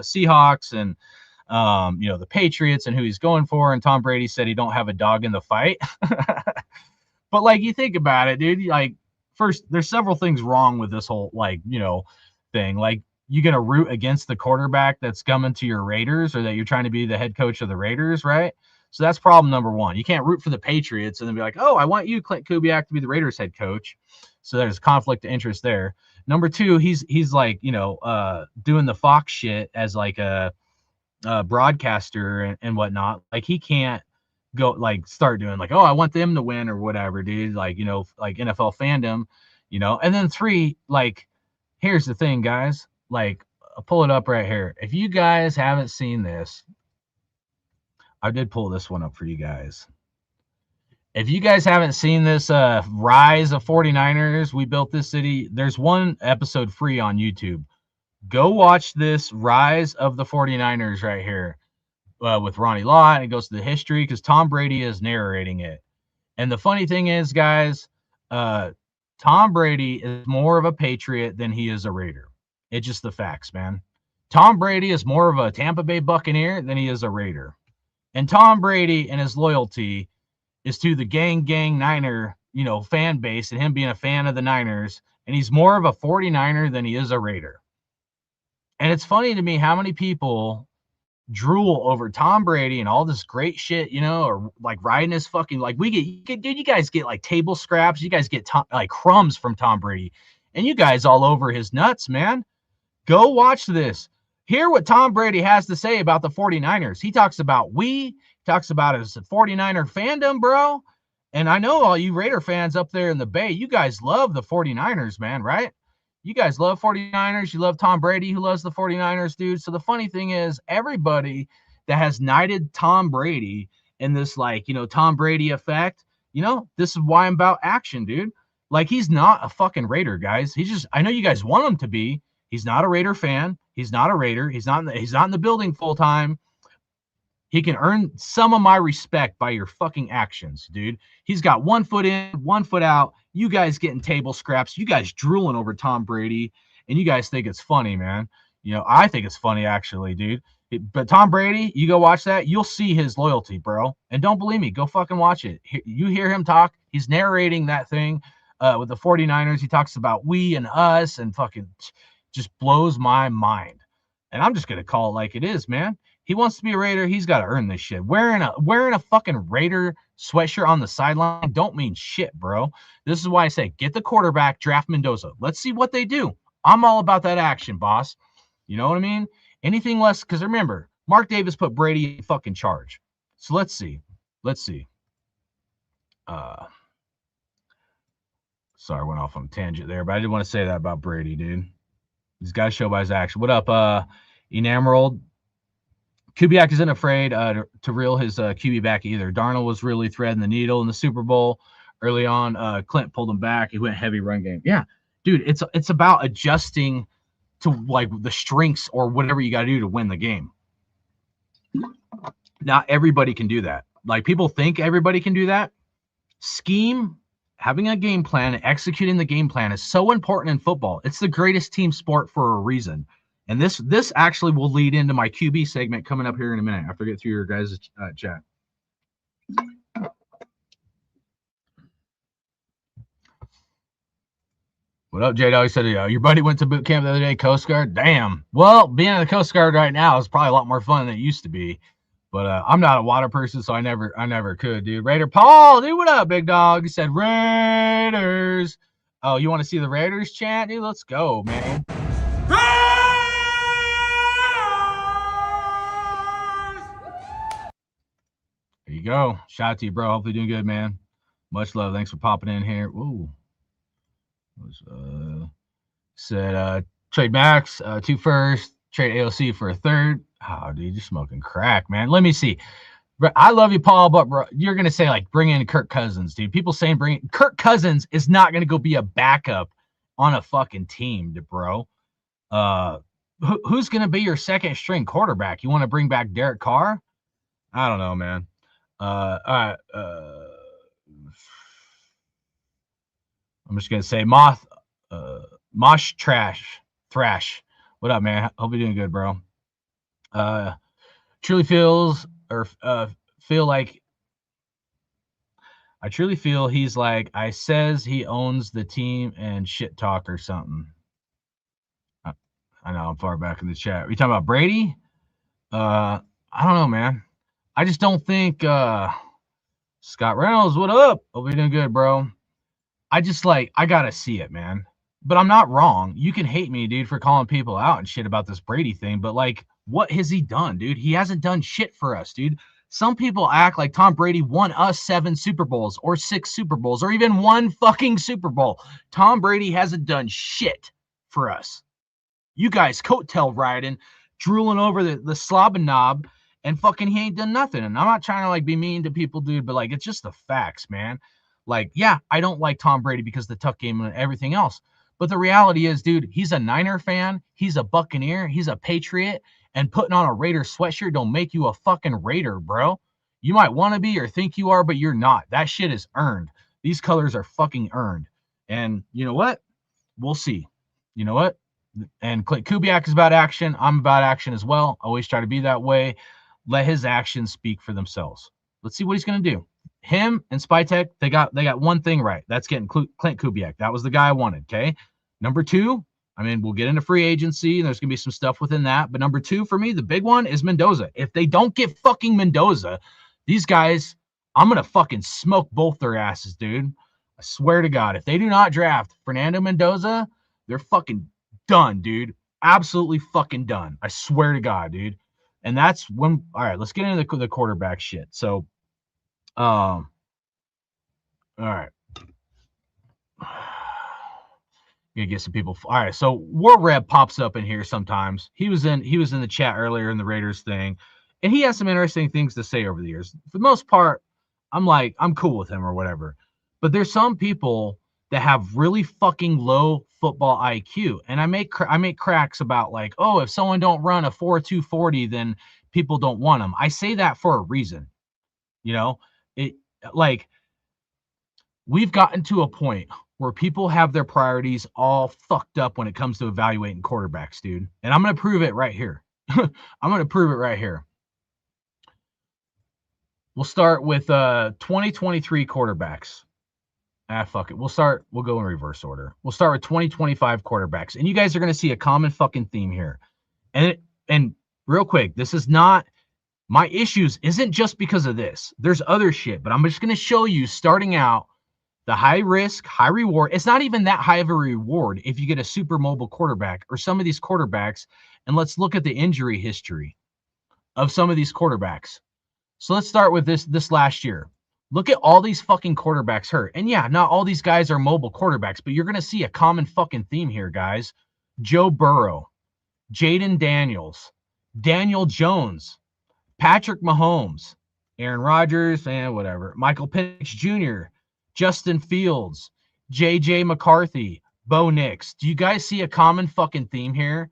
Seahawks and the Patriots and who he's going for, and Tom Brady said he don't have a dog in the fight. But like, you think about it, dude, like, first, there's several things wrong with this whole thing. Like, you gonna root against the quarterback that's coming to your Raiders, or that you're trying to be the head coach of the Raiders, right? So that's problem number one. You can't root for the Patriots and then be like, oh, I want you, Klint Kubiak, to be the Raiders head coach. So there's conflict of interest there. Number two, he's like, doing the Fox shit as like a broadcaster and whatnot. Like, he can't go like start doing like, oh, I want them to win or whatever, dude. Like, like NFL fandom, And then 3, like, here's the thing, guys. Like, I'll pull it up right here. If you guys haven't seen this, I did pull this one up for you guys. If you guys haven't seen this Rise of 49ers, We Built This City, there's one episode free on YouTube. Go watch this Rise of the 49ers right here with Ronnie Lott. It goes to the history because Tom Brady is narrating it. And the funny thing is, guys, Tom Brady is more of a Patriot than he is a Raider. It's just the facts, man. Tom Brady is more of a Tampa Bay Buccaneer than he is a Raider. And Tom Brady and his loyalty is to the gang Niner, fan base, and him being a fan of the Niners. And he's more of a 49er than he is a Raider. And it's funny to me how many people drool over Tom Brady and all this great shit, or like riding his fucking, like, dude, you guys get like table scraps. You guys get like crumbs from Tom Brady, and you guys all over his nuts, man. Go watch this. Hear what Tom Brady has to say about the 49ers. He talks about talks about his 49er fandom, bro. And I know all you Raider fans up there in the Bay, you guys love the 49ers, man, right? You guys love 49ers. You love Tom Brady, who loves the 49ers, dude. So the funny thing is, everybody that has knighted Tom Brady in this, like, Tom Brady effect, this is why I'm about action, dude. Like, he's not a fucking Raider, guys. I know you guys want him to be. He's not a Raider fan. He's not a Raider. He's not in the building full time. He can earn some of my respect by your fucking actions, dude. He's got 1 foot in, 1 foot out. You guys getting table scraps. You guys drooling over Tom Brady, and you guys think it's funny, man. I think it's funny, actually, dude. But Tom Brady, you go watch that, you'll see his loyalty, bro. And don't believe me, go fucking watch it. You hear him talk. He's narrating that thing with the 49ers. He talks about we and us and fucking just blows my mind. And I'm just going to call it like it is, man. He wants to be a Raider. He's got to earn this shit. Wearing a fucking Raider sweatshirt on the sideline don't mean shit, bro. This is why I say get the quarterback, draft Mendoza. Let's see what they do. I'm all about that action, boss. You know what I mean? Anything less, because remember, Mark Davis put Brady in fucking charge. So let's see. Sorry, I went off on a tangent there, but I didn't want to say that about Brady, dude. He's got to show by his action. What up, Enamored? Kubiak isn't afraid to reel his QB back either. Darnold was really threading the needle in the Super Bowl early on. Klint pulled him back. He went heavy run game. Yeah, dude, it's about adjusting to like the strengths or whatever you got to do to win the game. Not everybody can do that. Like people think everybody can do that. Scheme, having a game plan, executing the game plan is so important in football. It's the greatest team sport for a reason. And this actually will lead into my QB segment coming up here in a minute after I get through your guys' chat. What up, J-Dog? He said, your buddy went to boot camp the other day, Coast Guard. Damn. Well, being in the Coast Guard right now is probably a lot more fun than it used to be. But I'm not a water person, so I never could, dude. Raider Paul, dude, what up, big dog? He said, Raiders. Oh, you want to see the Raiders chant? Dude, let's go, man. There you go. Shout out to you, bro. Hopefully doing good, man. Much love. Thanks for popping in here. Ooh. Said trade Max 2 first, trade AOC for a 3rd. Oh, dude, you're smoking crack, man. Let me see. I love you, Paul, but bro, you're gonna say like bring in Kirk Cousins, dude. People saying Kirk Cousins is not gonna go be a backup on a fucking team, bro. Who's gonna be your second string quarterback? You want to bring back Derek Carr? I don't know, man. All right. I'm just gonna say Mosh Thrash. What up, man? Hope you're doing good, bro. Truly feel like I truly feel he's like I says he owns the team and shit talk or something. I know I'm far back in the chat. Are you talking about Brady? I don't know, man. I just don't think Scott Reynolds, what up? Hope you're doing good, bro. I gotta see it, man. But I'm not wrong. You can hate me, dude, for calling people out and shit about this Brady thing. But like, what has he done, dude? He hasn't done shit for us, dude. Some people act like Tom Brady won us 7 Super Bowls or 6 Super Bowls or even 1 fucking Super Bowl. Tom Brady hasn't done shit for us. You guys coattail riding, drooling over the slob and knob, and fucking he ain't done nothing. And I'm not trying to like be mean to people, dude, but like it's just the facts, man. Like, yeah, I don't like Tom Brady because of the tuck game and everything else. But the reality is, dude, he's a Niner fan. He's a Buccaneer. He's a Patriot. And putting on a Raider sweatshirt don't make you a fucking Raider, bro. You might want to be or think you are, but you're not. That shit is earned. These colors are fucking earned. And you know what? We'll see. You know what? And Klint Kubiak is about action. I'm about action as well. Always try to be that way. Let his actions speak for themselves. Let's see what he's going to do. Him and Spytech, they got one thing right. That's getting Klint Kubiak. That was the guy I wanted, okay? Number 2, I mean, we'll get into free agency, and there's going to be some stuff within that. But number 2 for me, the big one, is Mendoza. If they don't get fucking Mendoza, these guys, I'm going to fucking smoke both their asses, dude. I swear to God. If they do not draft Fernando Mendoza, they're fucking done, dude. Absolutely fucking done. I swear to God, dude. And that's when, all right, let's get into the quarterback shit. So, all right. Gonna get some people. All right, so War Reb pops up in here sometimes. He was in the chat earlier in the Raiders thing, and he has some interesting things to say over the years. For the most part, I'm cool with him or whatever. But there's some people that have really fucking low football IQ, and I make cracks about like, oh, if someone don't run a 4.2 40, then people don't want them. I say that for a reason. You know, it like we've gotten to a point where people have their priorities all fucked up when it comes to evaluating quarterbacks, dude. And I'm going to prove it right here. I'm going to prove it right here. We'll start with 2023 quarterbacks. Fuck it. We'll go in reverse order. We'll start with 2025 quarterbacks. And you guys are going to see a common fucking theme here. And real quick, this is not, my issues isn't just because of this. There's other shit, but I'm just going to show you starting out the high risk, high reward. It's not even that high of a reward if you get a super mobile quarterback or some of these quarterbacks. And let's look at the injury history of some of these quarterbacks. So let's start with this last year. Look at all these fucking quarterbacks hurt. And yeah, not all these guys are mobile quarterbacks, but you're going to see a common fucking theme here, guys. Joe Burrow, Jaden Daniels, Daniel Jones, Patrick Mahomes, Aaron Rodgers, and whatever, Michael Penix Jr., Justin Fields, J.J. McCarthy, Bo Nix. Do you guys see a common fucking theme here?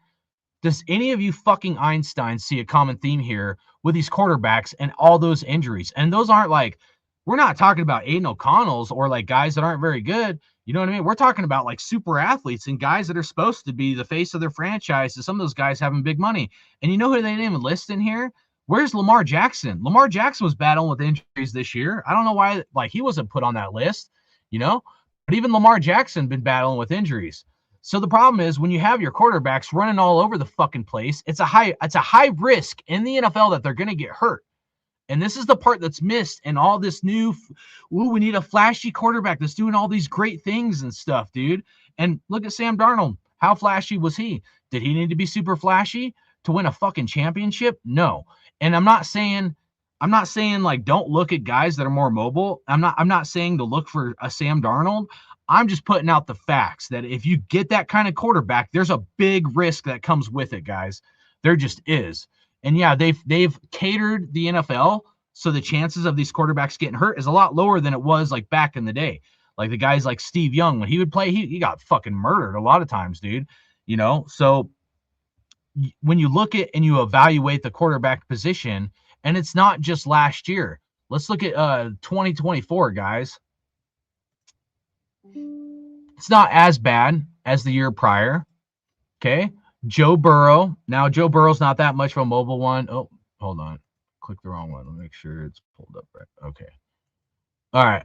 Does any of you fucking Einstein see a common theme here with these quarterbacks and all those injuries? And those aren't like, we're not talking about Aiden O'Connell's or like guys that aren't very good. You know what I mean? We're talking about like super athletes and guys that are supposed to be the face of their franchise. And some of those guys having big money. And you know who they didn't even list in here? Where's Lamar Jackson? Lamar Jackson was battling with injuries this year. I don't know why, like, he wasn't put on that list, you know? But even Lamar Jackson been battling with injuries. So the problem is when you have your quarterbacks running all over the fucking place, it's a high risk in the NFL that they're going to get hurt. And this is the part that's missed in all this new, we need a flashy quarterback that's doing all these great things and stuff, dude. And look at Sam Darnold. How flashy was he? Did he need to be super flashy to win a fucking championship? No. And I'm not saying like don't look at guys that are more mobile. I'm not saying to look for a Sam Darnold. I'm just putting out the facts that if you get that kind of quarterback, there's a big risk that comes with it, guys. There just is. And yeah, they've catered the NFL so the chances of these quarterbacks getting hurt is a lot lower than it was like back in the day. Like the guys like Steve Young, when he would play, he got fucking murdered a lot of times, dude. You know, so when you look at and you evaluate the quarterback position, and it's not just last year. Let's look at 2024, guys. It's not as bad as the year prior. Okay. Joe Burrow. Now, Joe Burrow's not that much of a mobile one. Oh, hold on. Click the wrong one. Let me make sure it's pulled up right. Okay. All right.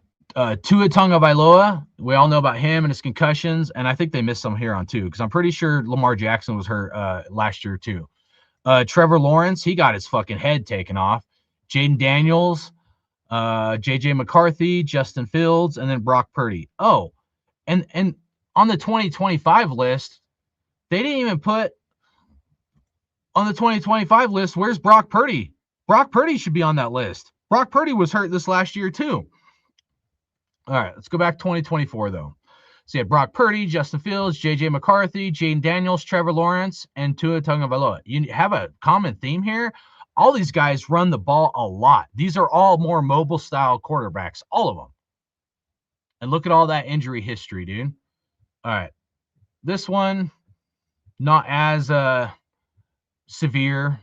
Tua Tagovailoa. We all know about him and his concussions, and I think they missed some here on too, because I'm pretty sure Lamar Jackson was hurt last year too. Trevor Lawrence, he got his fucking head taken off. Jaden Daniels, J.J. McCarthy, Justin Fields, and then Brock Purdy. Oh, and on the 2025 list, they didn't even put on the 2025 list, where's Brock Purdy? Brock Purdy should be on that list. Brock Purdy was hurt this last year too. All right, let's go back to 2024 though. So you had Brock Purdy, Justin Fields, J.J. McCarthy, Jaden Daniels, Trevor Lawrence, and Tua Tagovailoa. You have a common theme here. All these guys run the ball a lot. These are all more mobile style quarterbacks, all of them. And look at all that injury history, dude. All right. This one, not as severe.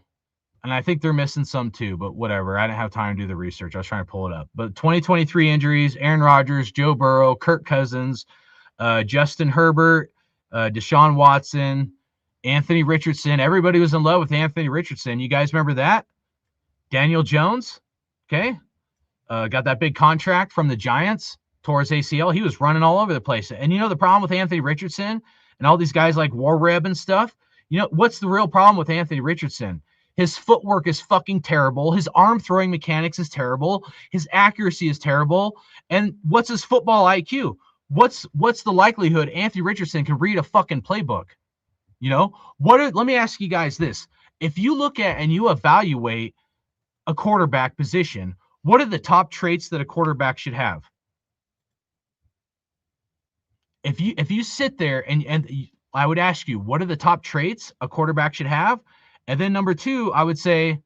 And I think they're missing some too, but whatever. I didn't have time to do the research. I was trying to pull it up. But 2023 injuries, Aaron Rodgers, Joe Burrow, Kirk Cousins, Justin Herbert, Deshaun Watson, Anthony Richardson. Everybody was in love with Anthony Richardson. You guys remember that? Daniel Jones, okay? Got that big contract from the Giants, tore his ACL. He was running all over the place. And you know the problem with Anthony Richardson and all these guys like Warreb and stuff? You know, what's the real problem with Anthony Richardson? His footwork is fucking terrible. His arm throwing mechanics is terrible. His accuracy is terrible. And what's his football IQ? What's the likelihood Anthony Richardson can read a fucking playbook? You know, let me ask you guys this. If you look at and you evaluate a quarterback position, what are the top traits that a quarterback should have? If you sit there and I would ask you, what are the top traits a quarterback should have? And then number two, I would say,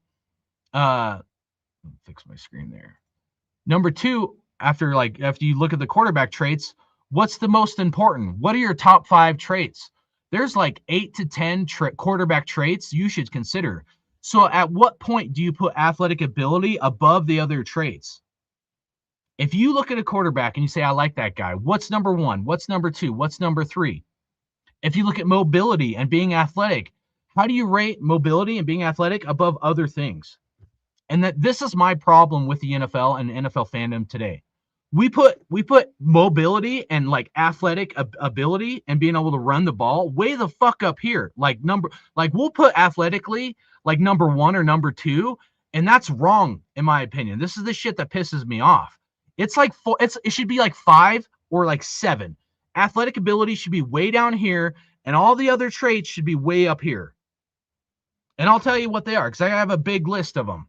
fix my screen there. Number two, after you look at the quarterback traits, what's the most important? What are your top 5 traits? There's like 8 to 10 quarterback traits you should consider. So at what point do you put athletic ability above the other traits? If you look at a quarterback and you say, I like that guy, what's number one? What's number two? What's number three? If you look at mobility and being athletic, how do you rate mobility and being athletic above other things? And that this is my problem with the NFL and NFL fandom today. We put mobility and like athletic ability and being able to run the ball way the fuck up here. Like we'll put athletically like number one or number two, and that's wrong in my opinion. This is the shit that pisses me off. It's like it should be like 5 or like 7. Athletic ability should be way down here, and all the other traits should be way up here. And I'll tell you what they are, because I have a big list of them.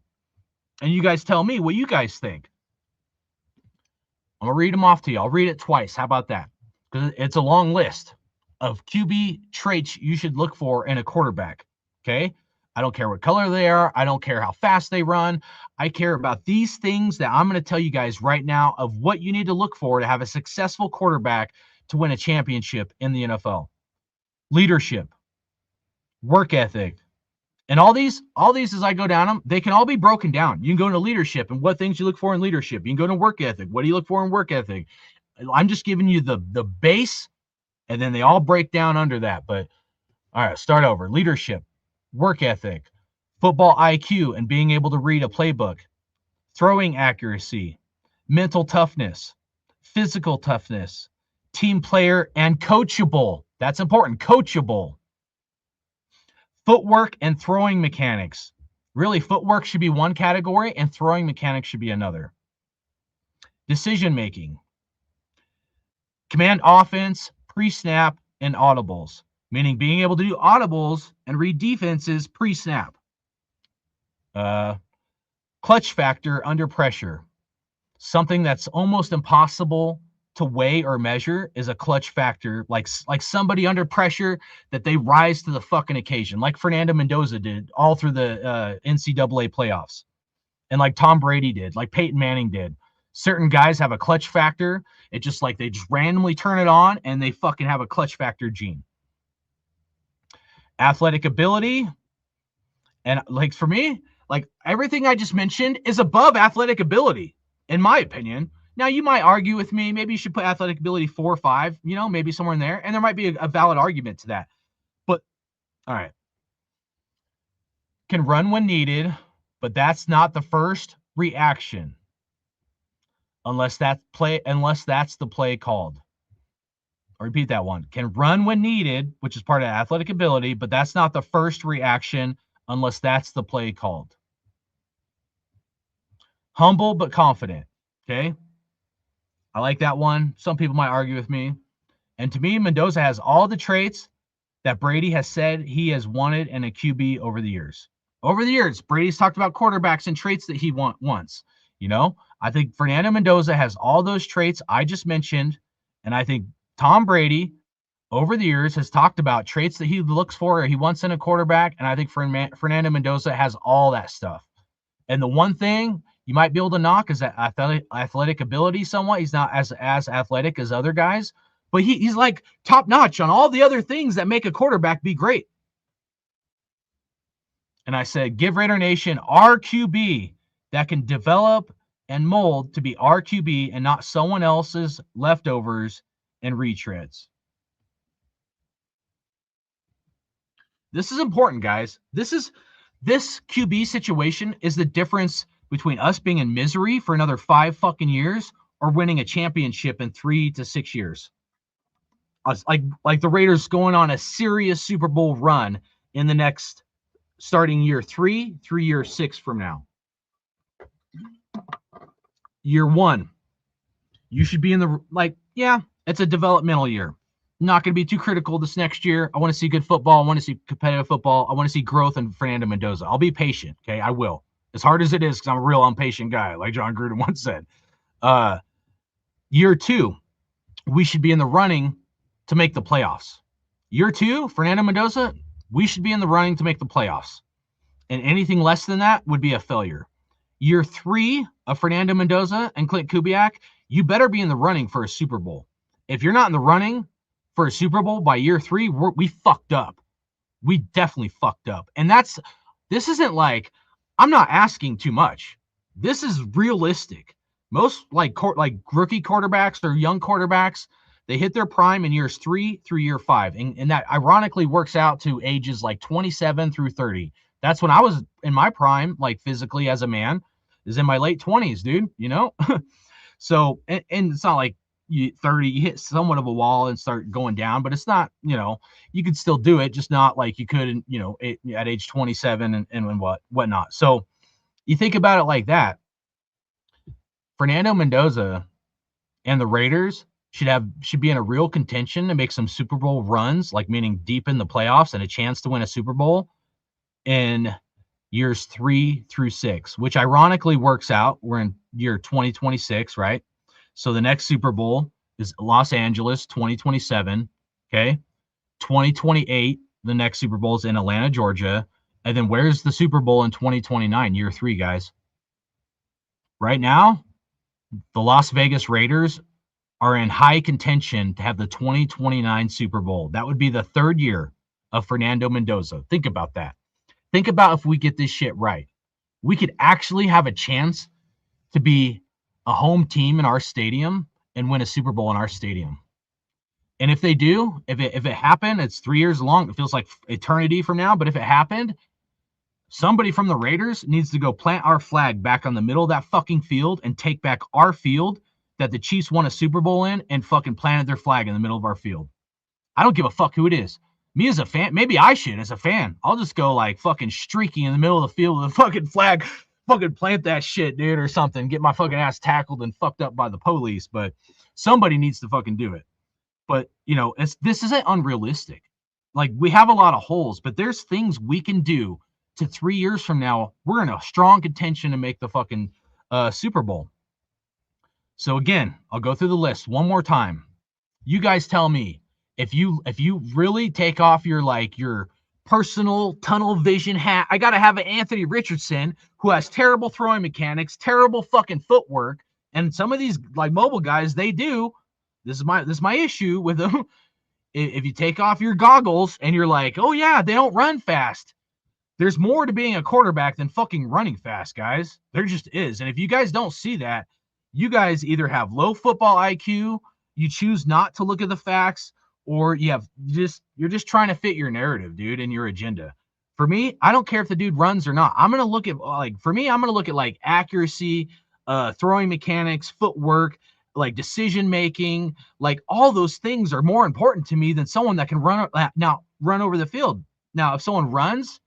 And you guys tell me what you guys think. I'm going to read them off to you. I'll read it twice. How about that? Because it's a long list of QB traits you should look for in a quarterback. Okay? I don't care what color they are. I don't care how fast they run. I care about these things that I'm going to tell you guys right now of what you need to look for to have a successful quarterback to win a championship in the NFL. Leadership, work ethic, and all these as I go down them, they can all be broken down. You can go into leadership and what things you look for in leadership. You can go to work ethic. What do you look for in work ethic? I'm just giving you the base, and then they all break down under that. But all right, start over. Leadership, work ethic, football IQ and being able to read a playbook, throwing accuracy, mental toughness, physical toughness, team player, and coachable. That's important. Coachable. Footwork and throwing mechanics. Really, footwork should be one category and throwing mechanics should be another. Decision making. Command offense, pre-snap, and audibles. Meaning being able to do audibles and read defenses pre-snap. Clutch factor under pressure. Something that's almost impossible to weigh or measure is a clutch factor, like somebody under pressure that they rise to the fucking occasion, like Fernando Mendoza did all through the NCAA playoffs, and like Tom Brady did, like Peyton Manning did. Certain guys have a clutch factor. It's just like they just randomly turn it on and they fucking have a clutch factor gene. Athletic ability, and like for me, like everything I just mentioned is above athletic ability, in my opinion. Now, you might argue with me, maybe you should put athletic ability 4 or 5, maybe somewhere in there. And there might be a valid argument to that. But, all right. Can run when needed, but that's not the first reaction. Unless that's the play called. I'll repeat that one. Can run when needed, which is part of athletic ability, but that's not the first reaction unless that's the play called. Humble but confident. Okay? I like that one. Some people might argue with me. And to me, Mendoza has all the traits that Brady has said he has wanted in a QB over the years. Over the years, Brady's talked about quarterbacks and traits that he wants. I think Fernando Mendoza has all those traits I just mentioned. And I think Tom Brady, over the years, has talked about traits that he looks for or he wants in a quarterback. And I think Fernando Mendoza has all that stuff. And the one thing you might be able to knock is that athletic ability somewhat. He's not as athletic as other guys, but he's like top notch on all the other things that make a quarterback be great. And I said, give Raider Nation our QB that can develop and mold to be our QB and not someone else's leftovers and retreads. This is important, guys. This QB situation is the difference between us being in misery for another 5 fucking years or winning a championship in 3 to 6 years. Like the Raiders going on a serious Super Bowl run in the next starting year 3 through year 6 from now. Year 1, you should be in the, it's a developmental year. Not going to be too critical this next year. I want to see good football. I want to see competitive football. I want to see growth in Fernando Mendoza. I'll be patient, okay? I will. As hard as it is, because I'm a real impatient guy, like John Gruden once said. Year 2, we should be in the running to make the playoffs. Year 2, Fernando Mendoza, we should be in the running to make the playoffs. And anything less than that would be a failure. Year 3 of Fernando Mendoza and Klint Kubiak, you better be in the running for a Super Bowl. If you're not in the running for a Super Bowl by year 3, we fucked up. We definitely fucked up. And that's This isn't like, I'm not asking too much. This is realistic. Most like rookie quarterbacks or young quarterbacks, they hit their prime in years 3 through year 5. And that ironically works out to ages like 27 through 30. That's when I was in my prime, like physically as a man, is in my late 20s, dude, you know? So, and it's not like you 30, you hit somewhat of a wall and start going down, but it's not, you know, you could still do it, just not like you could, you know, at age 27 and whatnot. So you think about it like that. Fernando Mendoza and the Raiders should be in a real contention to make some Super Bowl runs, like meaning deep in the playoffs and a chance to win a Super Bowl in years 3 through 6, which ironically works out. We're in year 2026, right? So the next Super Bowl is Los Angeles, 2027. Okay. 2028, the next Super Bowl is in Atlanta, Georgia. And then where's the Super Bowl in 2029, year 3, guys? Right now, the Las Vegas Raiders are in high contention to have the 2029 Super Bowl. That would be the 3rd year of Fernando Mendoza. Think about that. Think about if we get this shit right. We could actually have a chance to be a home team in our stadium and win a Super Bowl in our stadium. And if they do, if it happened, it's 3 years long. It feels like eternity from now. But if it happened, somebody from the Raiders needs to go plant our flag back on the middle of that fucking field and take back our field that the Chiefs won a Super Bowl in and fucking planted their flag in the middle of our field. I don't give a fuck who it is. Me as a fan, maybe I should as a fan. I'll just go like fucking streaking in the middle of the field with a fucking flag, fucking plant that shit, dude, or something. Get my fucking ass tackled and fucked up by the police. But somebody needs to fucking do it. But, you know, this isn't unrealistic. Like, we have a lot of holes, but there's things we can do to 3 years from now. We're in a strong contention to make the fucking Super Bowl. So again, I'll go through the list one more time. You guys tell me if you really take off your personal tunnel vision hat. I got to have an Anthony Richardson who has terrible throwing mechanics, terrible fucking footwork, and some of these like mobile guys, they do. This is my issue with them. If you take off your goggles and you're like, oh yeah, they don't run fast. There's more to being a quarterback than fucking running fast, guys. There just is. And if you guys don't see that, you guys either have low football IQ, you choose not to look at the facts, or you're just trying to fit your narrative, dude, and your agenda. For me, I don't care if the dude runs or not. I'm going to look at like accuracy, throwing mechanics, footwork, like decision making, like all those things are more important to me than someone that can run over the field. Now, if someone runs,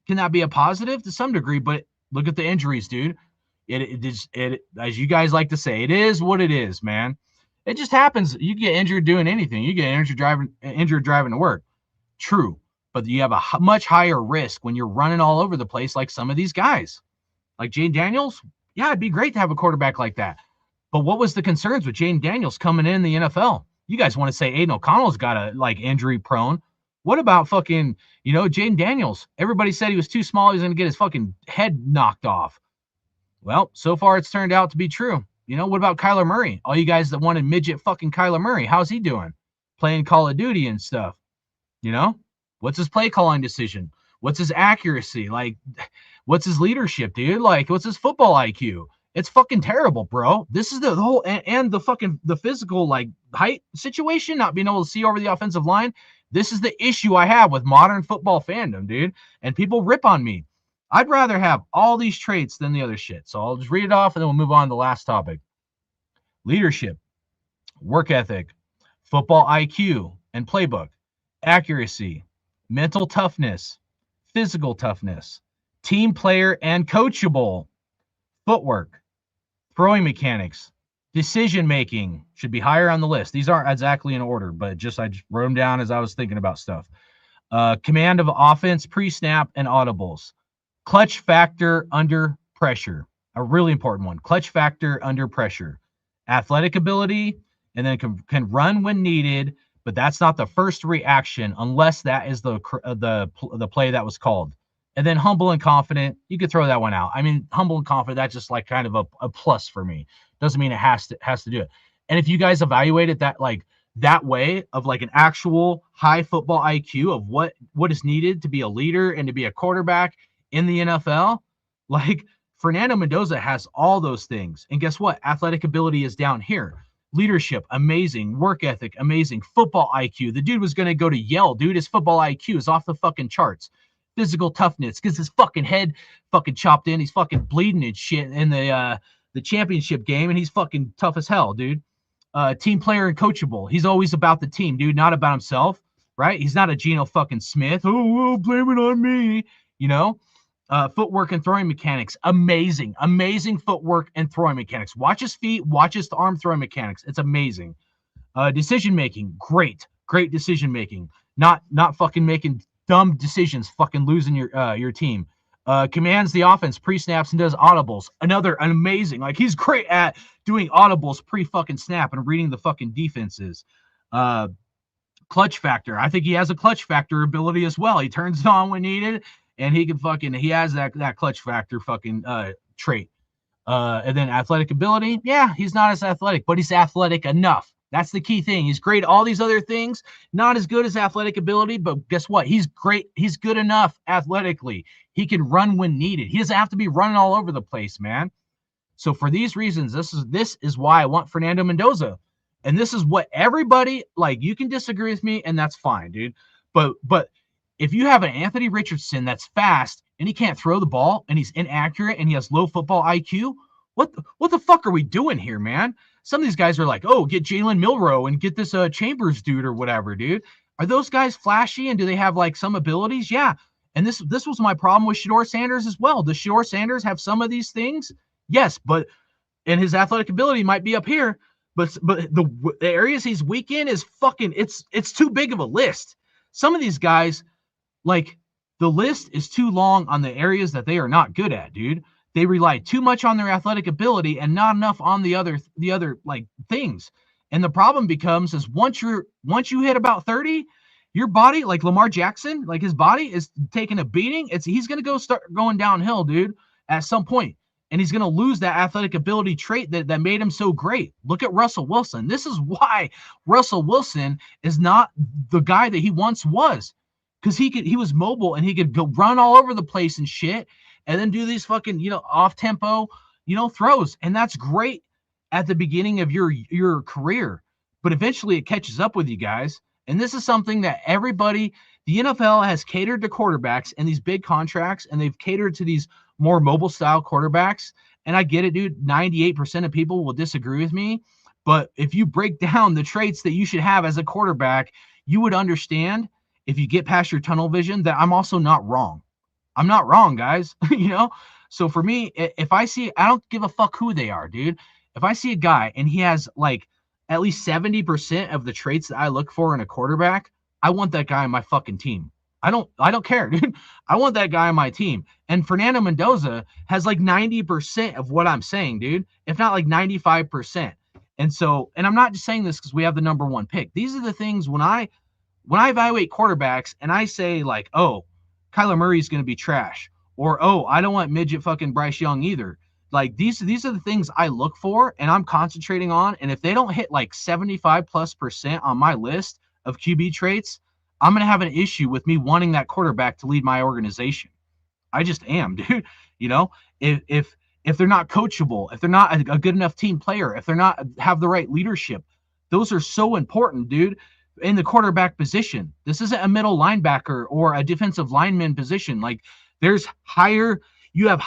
can that be a positive to some degree? But look at the injuries, dude. It as you guys like to say, it is what it is, man. It just happens. You get injured doing anything. You get injured driving to work. True, but you have a much higher risk when you're running all over the place like some of these guys, like Jane Daniels. Yeah, it'd be great to have a quarterback like that. But what was the concerns with Jane Daniels coming in the NFL? You guys want to say Aiden O'Connell's got a like injury prone. What about fucking, Jane Daniels? Everybody said he was too small. He was going to get his fucking head knocked off. Well, so far it's turned out to be true. What about Kyler Murray? All you guys that wanted midget fucking Kyler Murray, how's he doing? Playing Call of Duty and stuff. What's his play calling decision? What's his accuracy? Like, what's his leadership, dude? Like, what's his football IQ? It's fucking terrible, bro. This is the whole, and the physical, like, height situation, not being able to see over the offensive line. This is the issue I have with modern football fandom, dude. And people rip on me. I'd rather have all these traits than the other shit. So I'll just read it off and then we'll move on to the last topic. Leadership, work ethic, football IQ and playbook, accuracy, mental toughness, physical toughness, team player and coachable, footwork, throwing mechanics, decision making should be higher on the list. These aren't exactly in order, but I just wrote them down as I was thinking about stuff. Command of offense, pre-snap, and audibles. Clutch factor under pressure, a really important one. Clutch factor under pressure. Athletic ability, and then can run when needed, but that's not the first reaction unless that is the play that was called. And then humble and confident, you could throw that one out. I mean, humble and confident, that's just like kind of a plus for me. Doesn't mean it has to do it. And if you guys evaluate it that way of like an actual high football IQ of what is needed to be a leader and to be a quarterback in the NFL, like Fernando Mendoza has all those things. And guess what? Athletic ability is down here. Leadership, amazing. Work ethic, amazing. Football IQ. The dude was going to go to Yale, dude. His football IQ is off the fucking charts. Physical toughness, gets his fucking head fucking chopped in. He's fucking bleeding and shit in the championship game, and he's fucking tough as hell, dude. Team player and coachable. He's always about the team, dude, not about himself, right? He's not a Geno fucking Smith. Oh, blame it on me, you know? Footwork and throwing mechanics, amazing footwork and throwing mechanics. Watch his feet, watch his arm throwing mechanics. It's amazing. Decision making, great decision making. Not fucking making dumb decisions, fucking losing your team. Commands the offense pre-snaps and does audibles. An amazing. Like, he's great at doing audibles pre-fucking snap and reading the fucking defenses. Clutch factor. I think he has a clutch factor ability as well. He turns it on when needed, and he has that clutch factor fucking trait. And then athletic ability. Yeah, he's not as athletic, but he's athletic enough. That's the key thing. He's great at all these other things, not as good as athletic ability, but guess what? He's great. He's good enough athletically. He can run when needed. He doesn't have to be running all over the place, man. So for these reasons, this is why I want Fernando Mendoza. And this is what everybody, like, you can disagree with me, and that's fine, dude. But if you have an Anthony Richardson that's fast and he can't throw the ball and he's inaccurate and he has low football IQ, what the fuck are we doing here, man? Some of these guys are like, oh, get Jalen Milroe and get this Chambers dude or whatever, dude. Are those guys flashy and do they have like some abilities? Yeah. And this was my problem with Shedeur Sanders as well. Does Shedeur Sanders have some of these things? Yes, but and his athletic ability might be up here, but the areas he's weak in is fucking it's too big of a list. Some of these guys, like, the list is too long on the areas that they are not good at, dude. They rely too much on their athletic ability and not enough on the other like things. And the problem becomes is once you hit about 30, your body, like Lamar Jackson, like his body is taking a beating. He's gonna start going downhill, dude, at some point. And he's gonna lose that athletic ability trait that made him so great. Look at Russell Wilson. This is why Russell Wilson is not the guy that he once was. Because he was mobile and he could go run all over the place and shit. And then do these fucking, off tempo, throws. And that's great at the beginning of your career. But eventually it catches up with you guys. And this is something that the NFL has catered to quarterbacks and these big contracts, and they've catered to these more mobile style quarterbacks. And I get it, dude. 98% of people will disagree with me. But if you break down the traits that you should have as a quarterback, you would understand, if you get past your tunnel vision, that I'm also not wrong. I'm not wrong, guys. So for me, if I don't give a fuck who they are, dude. If I see a guy and he has like at least 70% of the traits that I look for in a quarterback, I want that guy on my fucking team. I don't care, dude. I want that guy on my team. And Fernando Mendoza has like 90% of what I'm saying, dude, if not like 95%. And I'm not just saying this because we have the number one pick. These are the things when I evaluate quarterbacks and I say like, oh, Kyler Murray's going to be trash, or, oh, I don't want midget fucking Bryce Young either. Like, these are the things I look for and I'm concentrating on. And if they don't hit like 75+% on my list of QB traits, I'm going to have an issue with me wanting that quarterback to lead my organization. I just am, dude. If they're not coachable, if they're not a good enough team player, if they're not have the right leadership, those are so important, dude. In the quarterback position, this isn't a middle linebacker or a defensive lineman position. Like, you have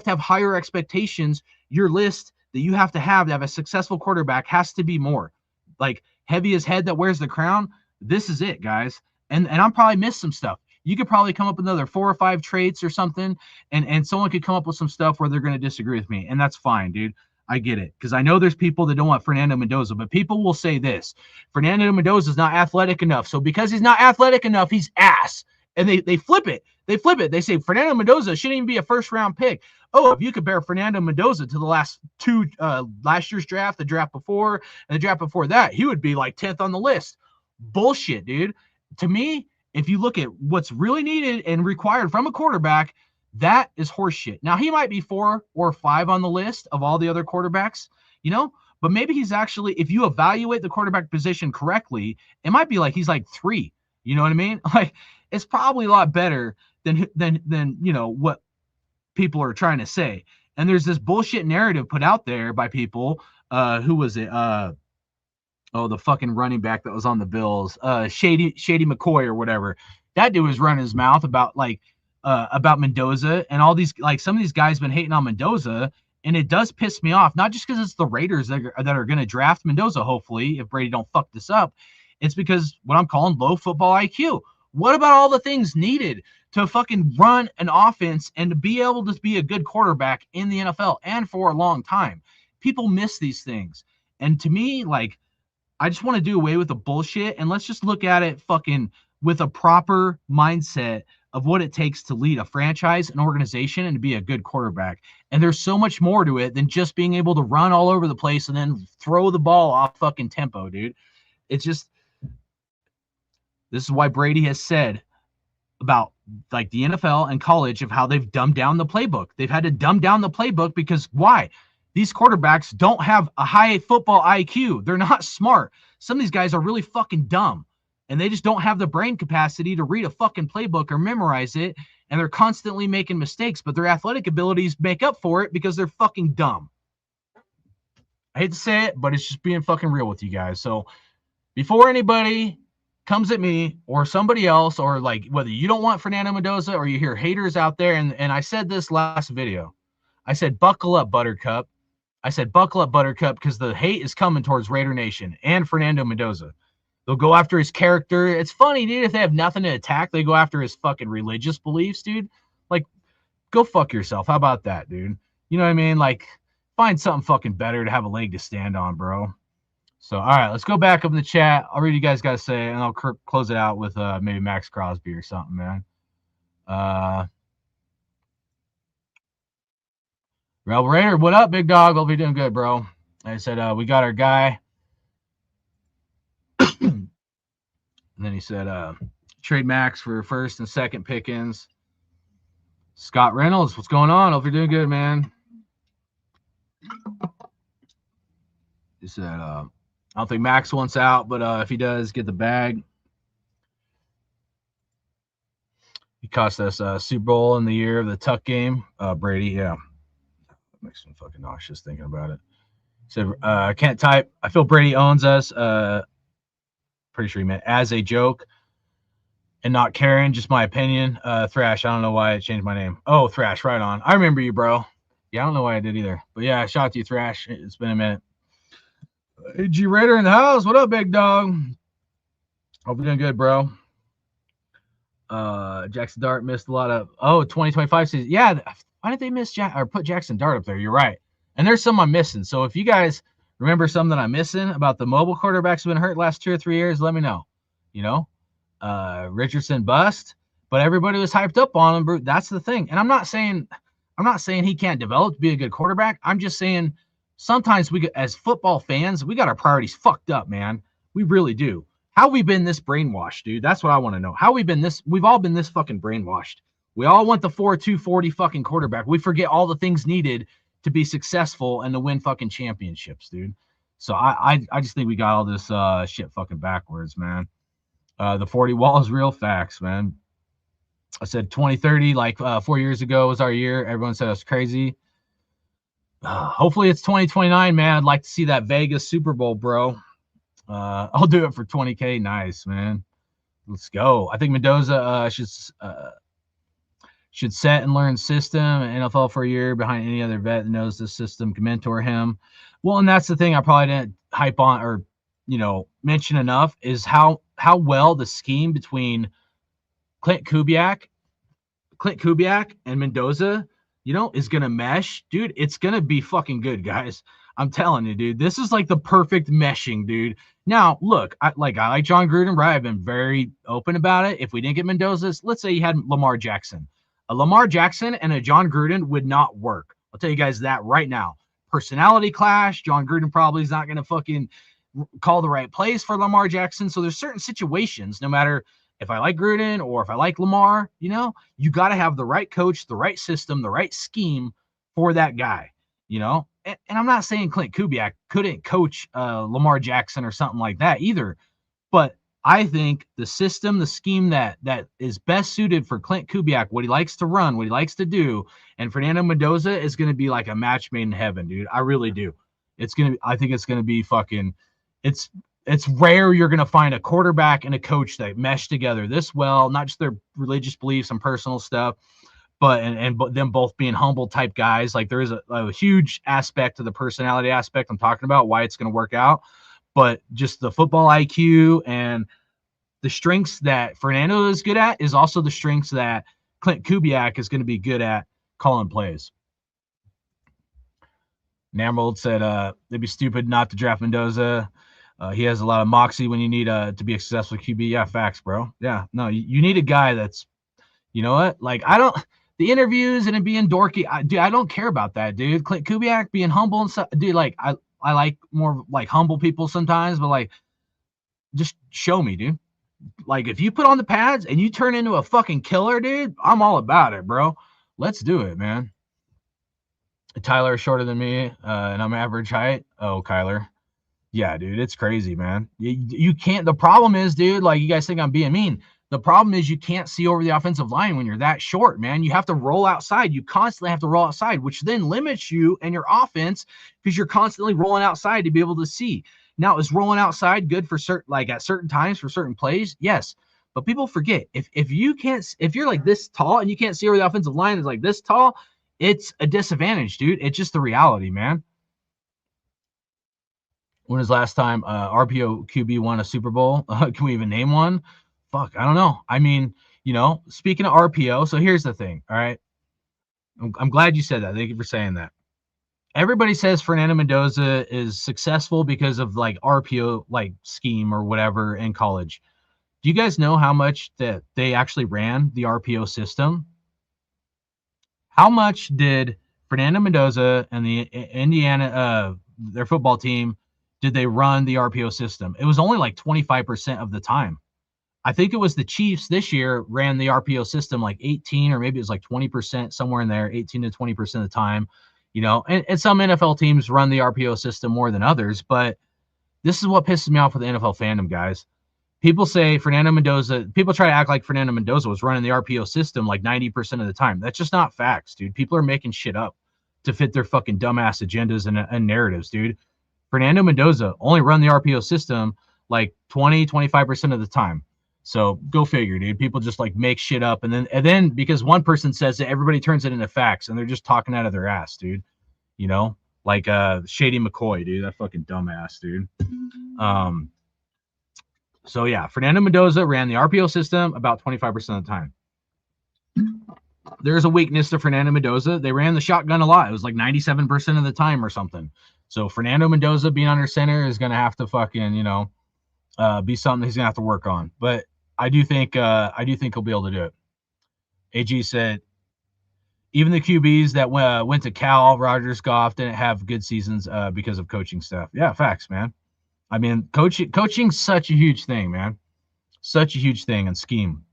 to have higher expectations. Your list that you have to have a successful quarterback has to be more like heaviest head that wears the crown. This is it, guys. And I'm probably missed some stuff. You could probably come up with another 4 or 5 traits or something, and someone could come up with some stuff where they're going to disagree with me, and that's fine, dude. I get it, because I know there's people that don't want Fernando Mendoza, but people will say this: Fernando Mendoza is not athletic enough. So because he's not athletic enough, he's ass. And they flip it. They say Fernando Mendoza shouldn't even be a first-round pick. Oh, if you compare Fernando Mendoza to the last year's draft, the draft before, and the draft before that, he would be like 10th on the list. Bullshit, dude. To me, if you look at what's really needed and required from a quarterback, that is horseshit. Now, he might be 4 or 5 on the list of all the other quarterbacks, but maybe he's actually, if you evaluate the quarterback position correctly, it might be like he's like 3. You know what I mean? Like, it's probably a lot better than people are trying to say. And there's this bullshit narrative put out there by people. Who was it? The fucking running back that was on the Bills, Shady McCoy or whatever. That dude was running his mouth about Mendoza and all these, like, some of these guys been hating on Mendoza, and it does piss me off. Not just because it's the Raiders that are going to draft Mendoza, hopefully, if Brady don't fuck this up. It's because what I'm calling low football IQ. What about all the things needed to fucking run an offense and to be able to be a good quarterback in the NFL and for a long time? People miss these things. And to me, like, I just want to do away with the bullshit, and let's just look at it fucking with a proper mindset of what it takes to lead a franchise, an organization, and to be a good quarterback. And there's so much more to it than just being able to run all over the place and then throw the ball off fucking tempo, dude. It's just, this is why Brady has said about, like, the NFL and college of how they've dumbed down the playbook. They've had to dumb down the playbook because why? These quarterbacks don't have a high football IQ. They're not smart. Some of these guys are really fucking dumb, and they just don't have the brain capacity to read a fucking playbook or memorize it, and they're constantly making mistakes, but their athletic abilities make up for it because they're fucking dumb. I hate to say it, but it's just being fucking real with you guys. So before anybody comes at me or somebody else, or like whether you don't want Fernando Mendoza or you hear haters out there, and I said this last video, I said, buckle up, Buttercup. I said, buckle up, Buttercup, because the hate is coming towards Raider Nation and Fernando Mendoza. They'll go after his character. It's funny, dude, if they have nothing to attack, they go after his fucking religious beliefs, dude. Like, go fuck yourself. How about that, dude? You know what I mean? Like, find something fucking better to have a leg to stand on, bro. So, all right, let's go back up in the chat. I'll read what you guys got to say, and I'll close it out with maybe Max Crosby or something, man. Rebel Raider, what up, big dog? Hope you're doing good, bro. Like I said, we got our guy. And then he said, trade Max for first and second pickings. Scott Reynolds, what's going on? Hope you're doing good, man. He said, I don't think Max wants out, but if he does, get the bag. He cost us a Super Bowl in the year of the Tuck game. Brady, yeah. That makes me fucking nauseous thinking about it. He said, I can't type. I feel Brady owns us. Pretty sure he meant as a joke and not caring. Just my opinion. Thrash, I don't know why I changed my name. Oh, Thrash, right on. I remember you, bro. Yeah, I don't know why I did either. But yeah, shout out to you, Thrash. It's been a minute. Hey, G Raider in the house. What up, big dog? Hope you're doing good, bro. Jackson Dart missed a lot of 2025 season. Yeah, why did they miss put Jackson Dart up there? You're right. And there's some I'm missing. So if you guys remember some that I'm missing about the mobile quarterbacks who've been hurt last 2 or 3 years, let me know. You know, Richardson bust, but everybody was hyped up on him. That's the thing. And I'm not saying he can't develop to be a good quarterback. I'm just saying sometimes we, as football fans, we got our priorities fucked up, man. We really do. How we been this brainwashed, dude? That's what I want to know. How we been this? We've all been this fucking brainwashed. We all want the 4.240 fucking quarterback. We forget all the things needed to be successful and to win fucking championships, dude. So I just think we got all this shit fucking backwards, man. The 40 wall is real facts, man. I said 2030, like 4 years ago was our year. Everyone said it was crazy. Hopefully it's 2029, man. I'd like to see that Vegas Super Bowl, bro. I'll do it for 20K. Nice, man. Let's go. I think Mendoza should set and learn system and NFL for a year behind any other vet that knows the system, can mentor him. Well, and that's the thing I probably didn't hype on or, mention enough is how well the scheme between Klint Kubiak and Mendoza, is going to mesh. Dude, it's going to be fucking good, guys. I'm telling you, dude, this is like the perfect meshing, dude. Now, look, I like John Gruden, right? I've been very open about it. If we didn't get Mendoza, let's say you had Lamar Jackson. A Lamar Jackson and a John Gruden would not work. I'll tell you guys that right now. Personality clash. John Gruden probably is not going to fucking call the right plays for Lamar Jackson. So there's certain situations, no matter if I like Gruden or if I like Lamar, you got to have the right coach, the right system, the right scheme for that guy, And I'm not saying Klint Kubiak couldn't coach Lamar Jackson or something like that either. But I think the system, the scheme that is best suited for Klint Kubiak, what he likes to run, what he likes to do, and Fernando Mendoza is going to be like a match made in heaven, dude. I really do. I think it's going to be fucking. It's rare you're going to find a quarterback and a coach that mesh together this well, not just their religious beliefs and personal stuff, but them both being humble type guys. Like there is a huge aspect to the personality aspect I'm talking about, why it's going to work out. But just the football IQ and the strengths that Fernando is good at is also the strengths that Klint Kubiak is going to be good at calling plays. Namold said it'd be stupid not to draft Mendoza. He has a lot of moxie when you need to be a successful QB. Yeah, facts, bro. Yeah, no, you need a guy that's, you know what? Like, the interviews and it being dorky, I don't care about that, dude. Klint Kubiak being humble and stuff, dude, like, I like more, like, humble people sometimes, but, like, just show me, dude. Like, if you put on the pads and you turn into a fucking killer, dude, I'm all about it, bro. Let's do it, man. Tyler is shorter than me, and I'm average height. Oh, Kyler. Yeah, dude, it's crazy, man. You can't. The problem is, dude, like, you guys think I'm being mean. The problem is you can't see over the offensive line when you're that short, man. You have to roll outside. You constantly have to roll outside, which then limits you and your offense because you're constantly rolling outside to be able to see. Now, is rolling outside good for at certain times for certain plays? Yes. But people forget if you're like this tall and you can't see over the offensive line is like this tall, it's a disadvantage, dude. It's just the reality, man. When was last time RPO QB won a Super Bowl? Can we even name one? Fuck, I don't know. I mean, speaking of RPO, so here's the thing, all right? I'm glad you said that. Thank you for saying that. Everybody says Fernando Mendoza is successful because of like RPO like scheme or whatever in college. Do you guys know how much that they actually ran the RPO system? How much did Fernando Mendoza and the Indiana their football team did they run the RPO system? It was only like 25% of the time. I think it was the Chiefs this year ran the RPO system like 18 or maybe it was like 20%, somewhere in there, 18 to 20% of the time. And some NFL teams run the RPO system more than others, but this is what pisses me off with the NFL fandom, guys. People say Fernando Mendoza, people try to act like Fernando Mendoza was running the RPO system like 90% of the time. That's just not facts, dude. People are making shit up to fit their fucking dumbass agendas and narratives, dude. Fernando Mendoza only run the RPO system like 20, 25% of the time. So go figure, dude. People just like make shit up. And then because one person says it, everybody turns it into facts and they're just talking out of their ass, dude. Like Shady McCoy, dude. That fucking dumbass, dude. So yeah, Fernando Mendoza ran the RPO system about 25% of the time. There's a weakness to Fernando Mendoza. They ran the shotgun a lot. It was like 97% of the time or something. So Fernando Mendoza being under center is going to have to fucking, be something he's going to have to work on. But I do think he'll be able to do it. AG said, even the QBs that went to Cal, Rodgers, Goff, didn't have good seasons because of coaching staff. Yeah, facts, man. I mean, coaching's such a huge thing, man. Such a huge thing and scheme.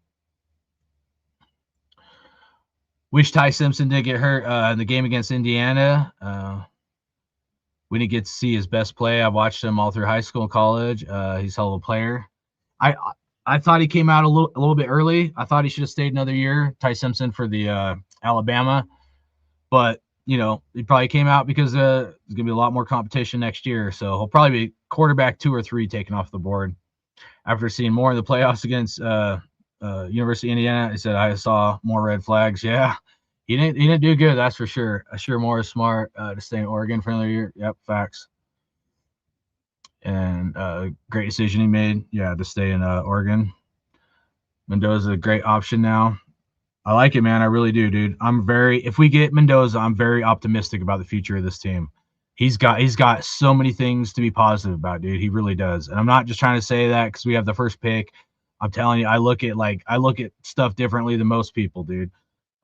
Wish Ty Simpson did get hurt in the game against Indiana. We didn't get to see his best play. I watched him all through high school and college. He's a hell of a player. I thought he came out a little bit early. I thought he should have stayed another year, Ty Simpson, for the Alabama. But, he probably came out because there's going to be a lot more competition next year. So he'll probably be quarterback 2 or 3 taken off the board. After seeing more in the playoffs against University of Indiana, he said, I saw more red flags. Yeah, he didn't do good, that's for sure. Sure Moore is smart to stay in Oregon for another year. Yep, facts. And great decision he made, to stay in Oregon. Mendoza, a great option now. I like it, man. I really do, dude. If we get Mendoza, I'm very optimistic about the future of this team. He's got so many things to be positive about, dude. He really does. And I'm not just trying to say that because we have the first pick. I'm telling you, I look at stuff differently than most people, dude.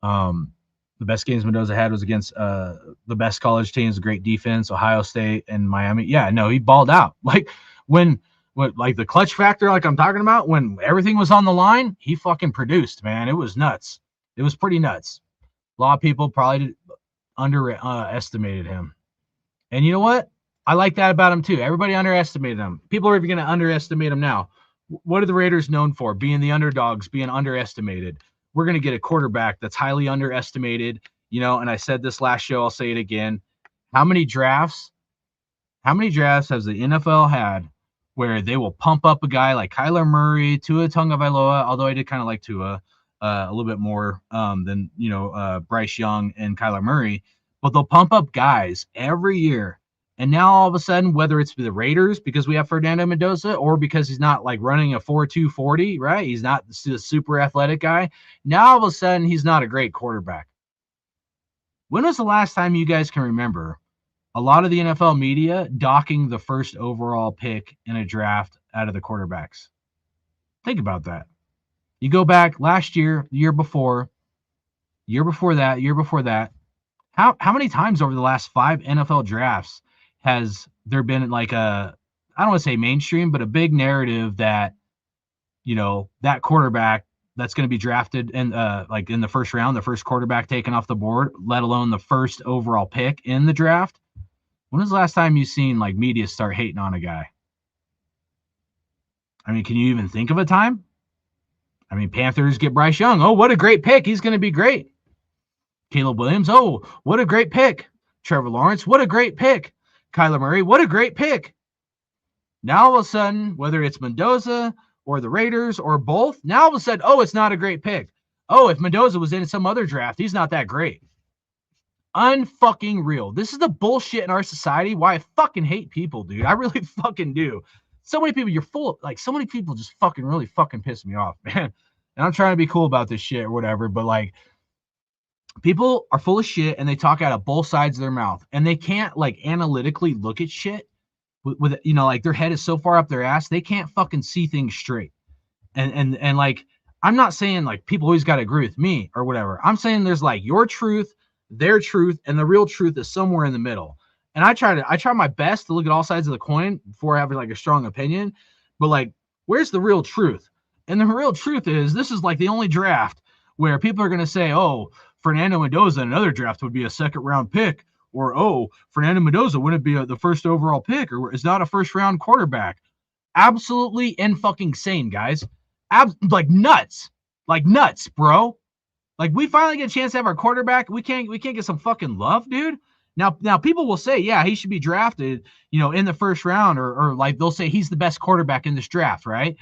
The best games Mendoza had was against the best college teams, great defense, Ohio State and Miami. Yeah, no, he balled out. Like like the clutch factor, like I'm talking about, when everything was on the line, he fucking produced, man. It was nuts. It was pretty nuts. A lot of people probably underestimated him. And you know what? I like that about him too. Everybody underestimated him. People are even going to underestimate him now. What are the Raiders known for? Being the underdogs, being underestimated. We're going to get a quarterback that's highly underestimated, and I said this last show, I'll say it again. How many drafts has the NFL had where they will pump up a guy like Kyler Murray, Tua Tagovailoa, although I did kind of like Tua a little bit more than, Bryce Young and Kyler Murray, but they'll pump up guys every year. And now all of a sudden, whether it's the Raiders because we have Fernando Mendoza or because he's not like running a 4.2 40, right? He's not the super athletic guy. Now all of a sudden, he's not a great quarterback. When was the last time you guys can remember a lot of the NFL media docking the first overall pick in a draft out of the quarterbacks? Think about that. You go back last year, the year before that. How many times over the last 5 NFL drafts has there been like I don't want to say mainstream, but a big narrative that, that quarterback that's going to be drafted in like in the first round, the first quarterback taken off the board, let alone the first overall pick in the draft? When was the last time you seen like media start hating on a guy? I mean, can you even think of a time? I mean, Panthers get Bryce Young. Oh, what a great pick. He's going to be great. Caleb Williams. Oh, what a great pick. Trevor Lawrence. What a great pick. Kyler Murray. What a great pick. Now all of a sudden, whether it's Mendoza or the Raiders or both, now all of a sudden, oh, it's not a great pick. Oh, if Mendoza was in some other draft, he's not that great. Unfucking real. This is the bullshit in our society. Why I fucking hate people, dude. I really fucking do. So many people, you're full of, like, so many people just fucking really fucking piss me off, man. And I'm trying to be cool about this shit or whatever, but like, people are full of shit and they talk out of both sides of their mouth and they can't like analytically look at shit with like their head is so far up their ass, they can't fucking see things straight. And like, I'm not saying like people always got to agree with me or whatever. I'm saying there's like your truth, their truth, and the real truth is somewhere in the middle. And I try my best to look at all sides of the coin before having like a strong opinion. But like, where's the real truth? And the real truth is this is like the only draft where people are going to say, oh, Fernando Mendoza in another draft would be a second round pick, or oh, Fernando Mendoza wouldn't be the first overall pick, or is not a first round quarterback. Absolutely fucking insane, guys. Like nuts, bro. Like, we finally get a chance to have our quarterback. We can't get some fucking love, dude. Now people will say, yeah, he should be drafted, in the first round, or like they'll say he's the best quarterback in this draft, right?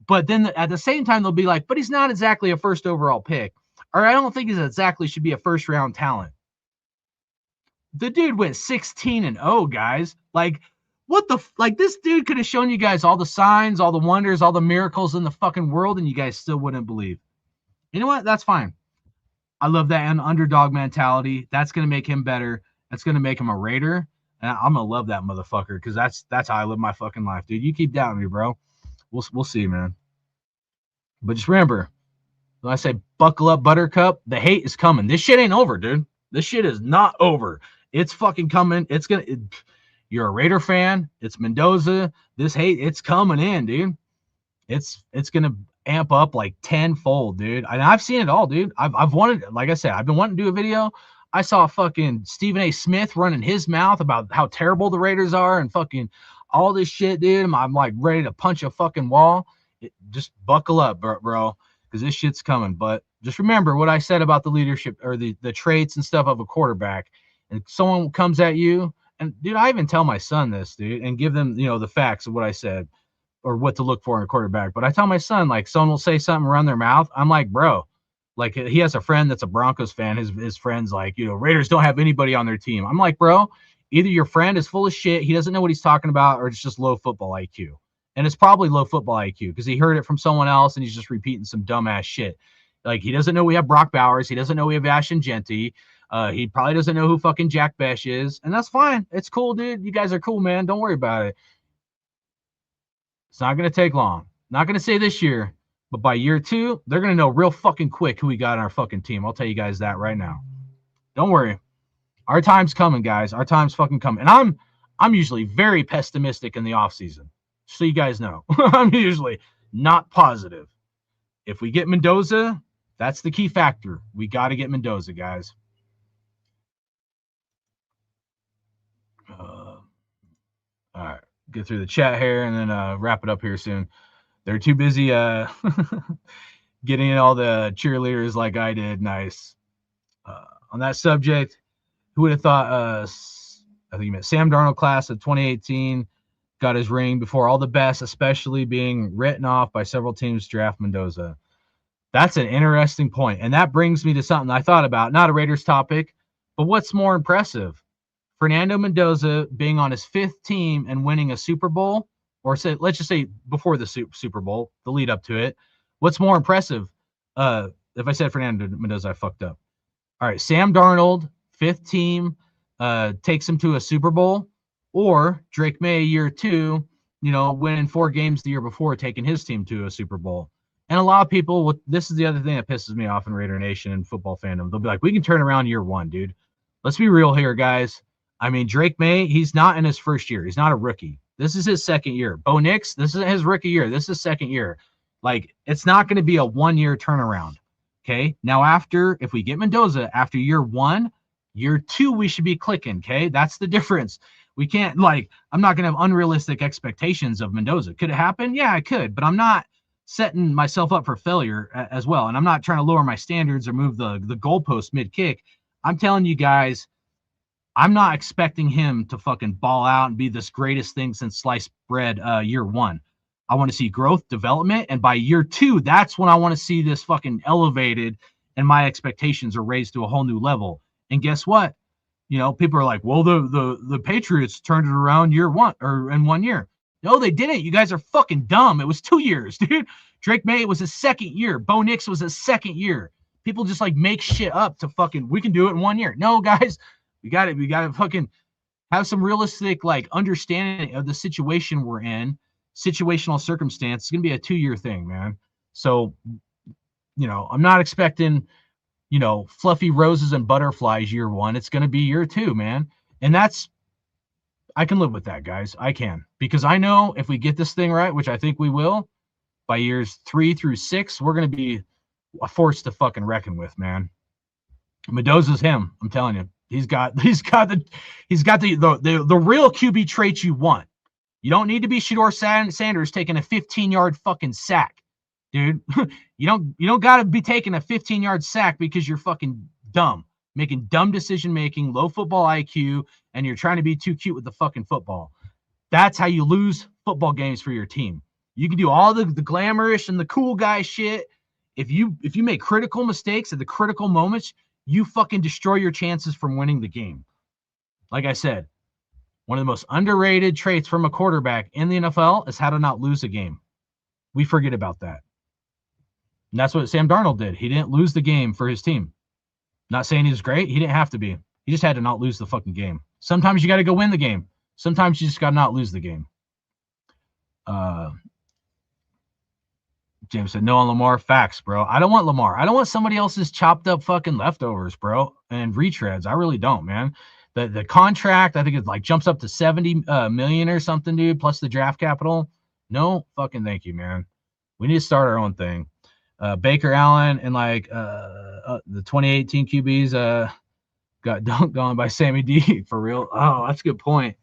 But then at the same time, they'll be like, but he's not exactly a first overall pick, or I don't think he's exactly should be a first round talent. The dude went 16-0, guys. Like, what the like? This dude could have shown you guys all the signs, all the wonders, all the miracles in the fucking world, and you guys still wouldn't believe. You know what? That's fine. I love that underdog mentality. That's gonna make him better. That's gonna make him a Raider. And I'm gonna love that motherfucker because that's how I live my fucking life, dude. You keep doubting me, bro. We'll see, man. But just remember, when I say buckle up, Buttercup, the hate is coming. This shit ain't over, dude. This shit is not over. It's fucking coming. You're a Raider fan. It's Mendoza. This hate, it's coming in, dude. It's gonna amp up like tenfold, dude. And I've seen it all, dude. I've wanted, like I said, I've been wanting to do a video. I saw fucking Stephen A. Smith running his mouth about how terrible the Raiders are and fucking all this shit, dude. I'm like ready to punch a fucking wall. Just buckle up, bro, because this shit's coming. But just remember what I said about the leadership or the traits and stuff of a quarterback. And someone comes at you, and dude, I even tell my son this, dude, and give them, the facts of what I said or what to look for in a quarterback. But I tell my son, like, someone will say something around their mouth. I'm like, bro, like, he has a friend that's a Broncos fan. His friend's like, Raiders don't have anybody on their team. I'm like, bro, either your friend is full of shit, he doesn't know what he's talking about, or it's just low football IQ. And it's probably low football IQ because he heard it from someone else and he's just repeating some dumbass shit. Like, he doesn't know we have Brock Bowers. He doesn't know we have Ashton Genty. He probably doesn't know who fucking Jack Besh is. And that's fine. It's cool, dude. You guys are cool, man. Don't worry about it. It's not going to take long. Not going to say this year, but by year 2, they're going to know real fucking quick who we got on our fucking team. I'll tell you guys that right now. Don't worry. Our time's coming, guys. Our time's fucking coming. And I'm usually very pessimistic in the offseason. So you guys know. I'm usually not positive. If we get Mendoza, that's the key factor. We got to get Mendoza, guys. All right. Get through the chat here and then wrap it up here soon. They're too busy getting in all the cheerleaders like I did. Nice. On that subject, who would have thought I think you meant Sam Darnold class of 2018 got his ring before all the best, especially being written off by several teams draft Mendoza. That's an interesting point. And that brings me to something I thought about, not a Raiders topic, but what's more impressive? Fernando Mendoza being on his 5th team and winning a Super Bowl, or say, let's just say before the Super Bowl, the lead up to it. What's more impressive? If I said Fernando Mendoza, I fucked up. All right, Sam Darnold, 5th team, takes him to a Super Bowl, or Drake May, year 2, winning 4 games the year before, taking his team to a Super Bowl. And a lot of people, this is the other thing that pisses me off in Raider Nation and football fandom. They'll be like, we can turn around year 1, dude. Let's be real here, guys. I mean, Drake May, he's not in his first year. He's not a rookie. This is his 2nd year. Bo Nix, this isn't his rookie year. This is 2nd year. Like, it's not going to be a 1-year turnaround. Okay. Now, if we get Mendoza after year 1, year 2, we should be clicking. Okay. That's the difference. We can't, I'm not going to have unrealistic expectations of Mendoza. Could it happen? Yeah, it could, but I'm not setting myself up for failure as well. And I'm not trying to lower my standards or move the goalpost mid kick. I'm telling you guys, I'm not expecting him to fucking ball out and be this greatest thing since sliced bread year 1. I want to see growth, development, and by year 2, that's when I want to see this fucking elevated and my expectations are raised to a whole new level. And guess what? People are like, well, the Patriots turned it around year 1 or in 1 year. No, they didn't. You guys are fucking dumb. It was 2 years, dude. Drake May was his 2nd year. Bo Nix was his 2nd year. People just make shit up to fucking, we can do it in 1 year. No, guys, we got to fucking have some realistic understanding of the situation we're in. Situational circumstance. It's going to be a 2-year thing, man. So, I'm not expecting, fluffy roses and butterflies year 1. It's going to be year 2, man. And I can live with that, guys. I can. Because I know if we get this thing right, which I think we will, by years 3 through 6, we're going to be a force to fucking reckon with, man. Mendoza's him. I'm telling you. He's got the real QB traits you want. You don't need to be Shedeur Sanders taking a 15-yard fucking sack, dude. You don't got to be taking a 15-yard sack because you're fucking dumb, making dumb decision-making, low football IQ, and you're trying to be too cute with the fucking football. That's how you lose football games for your team. You can do all the glamorous and the cool guy shit. If you make critical mistakes at the critical moments, you fucking destroy your chances from winning the game. Like I said, one of the most underrated traits from a quarterback in the NFL is how to not lose a game. We forget about that. And that's what Sam Darnold did. He didn't lose the game for his team. Not saying he was great. He didn't have to be. He just had to not lose the fucking game. Sometimes you got to go win the game. Sometimes you just got to not lose the game. James said, no on Lamar. Facts, bro. I don't want Lamar. I don't want somebody else's chopped up fucking leftovers, bro, and retreads. I really don't, man. The contract, I think it jumps up to $70 million or something, dude, plus the draft capital. No fucking thank you, man. We need to start our own thing. Baker Allen and the 2018 QBs got dunked on by Sammy D for real. Oh, that's a good point.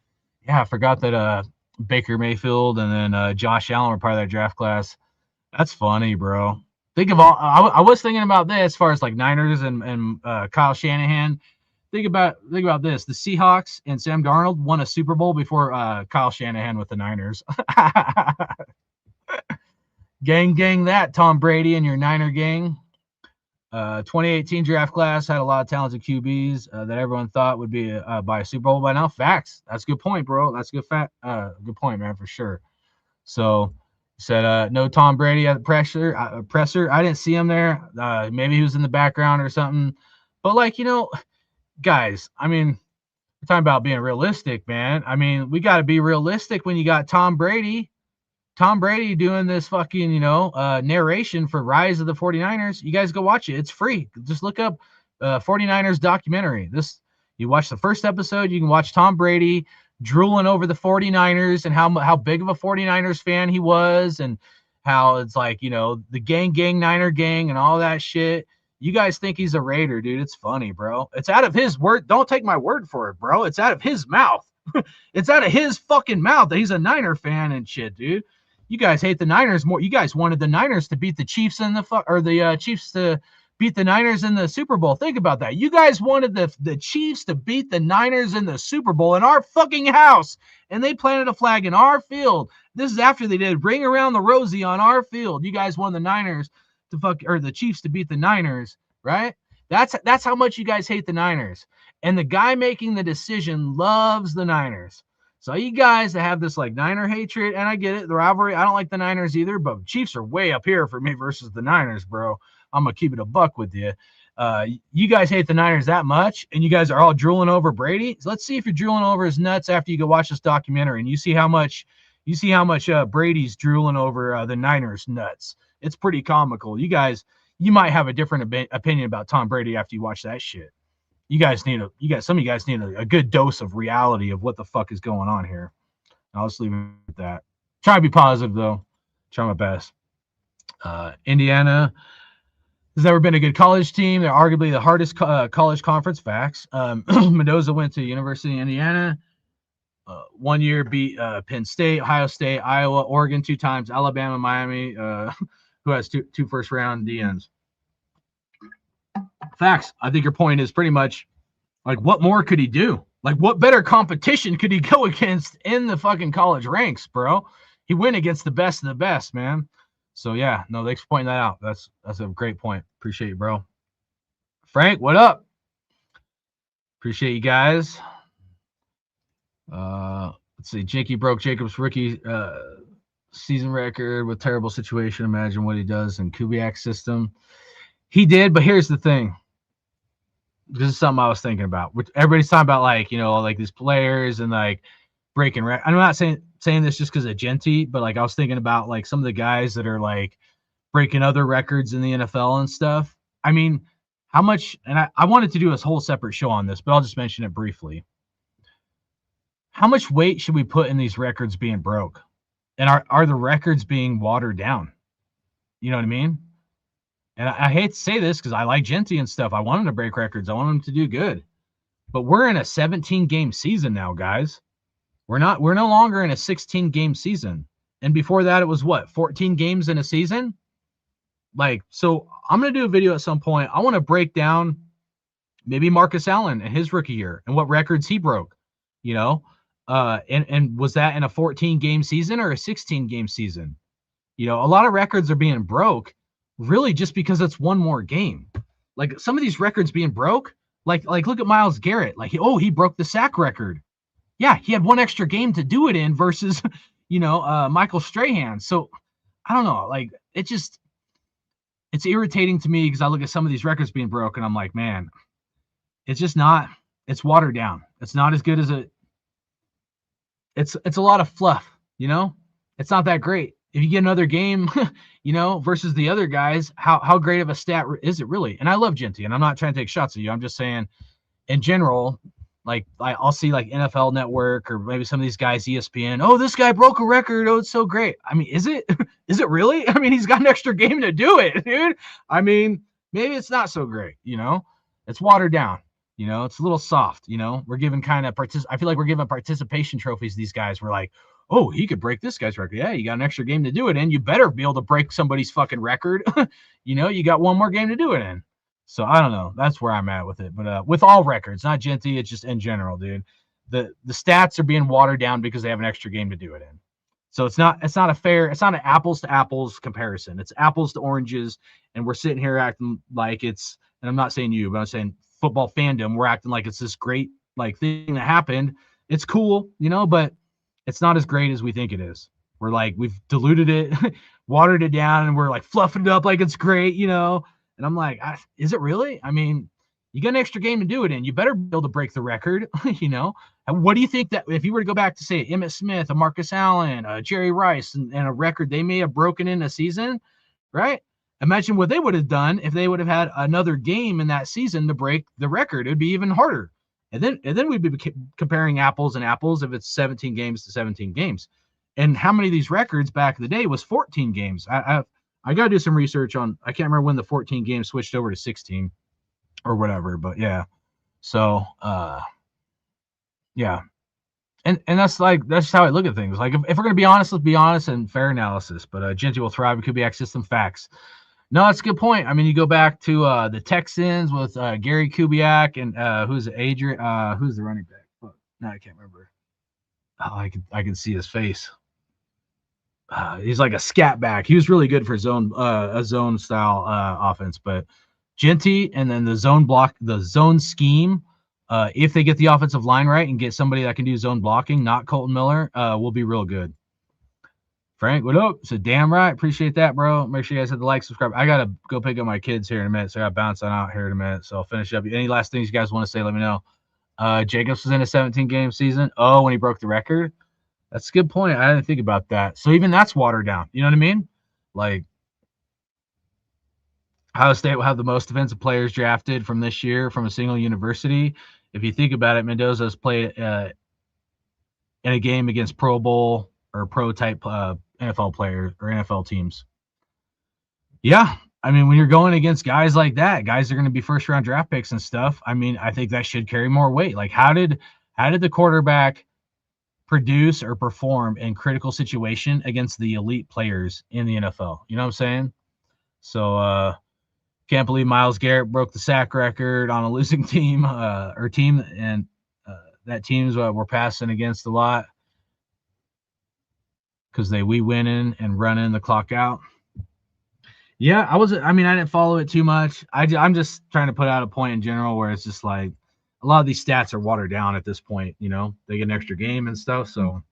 Yeah, I forgot that Baker Mayfield and then Josh Allen were part of that draft class. That's funny, bro. Think of all. I was thinking about this as far as Niners and Kyle Shanahan. Think about this. The Seahawks and Sam Darnold won a Super Bowl before Kyle Shanahan with the Niners. Gang that, Tom Brady and your Niner gang. 2018 draft class had a lot of talented QBs that everyone thought would be by a Super Bowl by now. Facts. That's a good point, bro. That's a good point, man, for sure. So said no Tom Brady at the presser. I didn't see him there. Maybe he was in the background or something. But guys, I mean, we're talking about being realistic, man. I mean, we got to be realistic when you got Tom Brady doing this fucking, narration for Rise of the 49ers. You guys go watch it. It's free. Just look up 49ers documentary. You watch the first episode, you can watch Tom Brady drooling over the 49ers and how big of a 49ers fan he was and how it's the gang, Niner gang and all that shit. You guys think he's a Raider, dude. It's funny, bro. It's out of his word. Don't take my word for it, bro. It's out of his mouth. It's out of his fucking mouth that he's a Niner fan and shit, dude. You guys hate the Niners more. You guys wanted the Niners to beat the Chiefs in the Chiefs to beat the Niners in the Super Bowl. Think about that. You guys wanted the Chiefs to beat the Niners in the Super Bowl in our fucking house, and they planted a flag in our field. This is after they did Ring Around the Rosie on our field. You guys wanted the Niners to the Chiefs to beat the Niners, right? That's how much you guys hate the Niners. And the guy making the decision loves the Niners. So you guys that have this like Niner hatred, and I get it, the rivalry. I don't like the Niners either, but Chiefs are way up here for me versus the Niners, bro. I'm gonna keep it a buck with you. You guys hate the Niners that much, and you guys are all drooling over Brady. So let's see if you're drooling over his nuts after you go watch this documentary, and you see how much Brady's drooling over the Niners nuts. It's pretty comical. You might have a different opinion about Tom Brady after you watch that shit. Some of you guys need a good dose of reality of what the fuck is going on here. I'll just leave it at that. Try to be positive though. Try my best. Indiana has never been a good college team. They're arguably the hardest college conference. Facts. Mendoza went to University of Indiana. 1 year beat Penn State, Ohio State, Iowa, Oregon 2 times, Alabama, Miami, who has two first round DNs. Facts. I think your point is pretty much like, what more could he do? Like, what better competition could he go against in the fucking college ranks, bro? He went against the best of the best, man. So yeah, no, thanks for pointing that out. That's a great point. Appreciate you, bro. Frank, what up? Appreciate you guys. Let's see. Jakey broke Jacob's rookie season record with terrible situation. Imagine what he does in Kubiak's system. He did, but here's the thing. This is something I was thinking about. Which everybody's talking about, like, you know, like these players and like breaking records. I'm not saying this just because of Genty, but like I was thinking about like some of the guys that are like breaking other records in the NFL and stuff. I mean, how much? And I wanted to do a whole separate show on this, but I'll just mention it briefly. How much weight should we put in these records being broke? And are the records being watered down? You know what I mean? And I hate to say this because I like Genty and stuff. I want him to break records. I want him to do good. But we're in a 17-game season now, guys. We're no longer in a 16-game season. And before that, it was what, 14 games in a season? Like, so I'm going to do a video at some point. I want to break down maybe Marcus Allen and his rookie year and what records he broke, you know? And was that in a 14-game season or a 16-game season? You know, a lot of records are being broke really just because it's one more game. Like some of these records being broke, like look at Myles Garrett. Like, he broke the sack record. Yeah, he had one extra game to do it in versus, you know, Michael Strahan. So I don't know. Like, it's irritating to me because I look at some of these records being broke and I'm like, man, it's just not. It's watered down. It's not as good as it's a lot of fluff, you know? It's not that great. If you get another game, you know, versus the other guys, how great of a stat is it really? And I love Genty, and I'm not trying to take shots at you. I'm just saying, in general, like I'll see like NFL Network or maybe some of these guys, ESPN. Oh, this guy broke a record. Oh, it's so great. I mean, is it? Is it really? I mean, he's got an extra game to do it, dude. I mean, maybe it's not so great. You know, it's watered down. You know, it's a little soft. You know, we're giving kind of I feel like we're giving participation trophies. These guys were like, oh, he could break this guy's record. Yeah, you got an extra game to do it in. You better be able to break somebody's fucking record. You know, you got one more game to do it in. So I don't know. That's where I'm at with it. But with all records, not Genty, it's just in general, dude. The stats are being watered down because they have an extra game to do it in. So it's not an apples to apples comparison. It's apples to oranges, and we're sitting here acting like it's, and I'm not saying you, but I'm saying football fandom, we're acting like it's this great like thing that happened. It's cool, you know, but it's not as great as we think it is. We're like, we've diluted it, watered it down, and we're like fluffing it up like it's great, you know? And I'm like, is it really? I mean, you got an extra game to do it in. You better be able to break the record, you know? And what do you think that if you were to go back to, say, Emmitt Smith, a Marcus Allen, Jerry Rice, and a record they may have broken in a season, right? Imagine what they would have done if they would have had another game in that season to break the record. It would be even harder. And then we'd be comparing apples and apples if it's 17 games to 17 games. And how many of these records back in the day was 14 games? I got to do some research on, I can't remember when the 14 games switched over to 16 or whatever, but yeah. So, yeah. And that's just how I look at things. Like if we're gonna be honest, let's be honest and fair analysis. But Genty will thrive in Kubiak system facts. No, that's a good point. I mean, you go back to the Texans with Gary Kubiak and who's Adrian? Who's the running back? No, I can't remember. Oh, I can see his face. He's like a scat back. He was really good for a zone style offense. But Genty and then the zone scheme. If they get the offensive line right and get somebody that can do zone blocking, not Colton Miller, will be real good. Frank, what up? So damn right. Appreciate that, bro. Make sure you guys hit the like, subscribe. I gotta go pick up my kids here in a minute, so I gotta bounce on out here in a minute. So I'll finish up. Any last things you guys want to say? Let me know. Jacobs was in a 17-game season. Oh, when he broke the record. That's a good point. I didn't think about that. So even that's watered down. You know what I mean? Like Ohio State will have the most defensive players drafted from this year from a single university. If you think about it, Mendoza's played in a game against Pro Bowl or pro type NFL players or NFL teams. Yeah. I mean, when you're going against guys like that, guys are going to be first round draft picks and stuff. I mean, I think that should carry more weight. Like how did the quarterback produce or perform in critical situation against the elite players in the NFL? You know what I'm saying? So can't believe Myles Garrett broke the sack record on a losing team and that teams were passing against a lot because we winning and running the clock out. Yeah, I didn't follow it too much. I'm just trying to put out a point in general where it's just like a lot of these stats are watered down at this point. You know, they get an extra game and stuff. So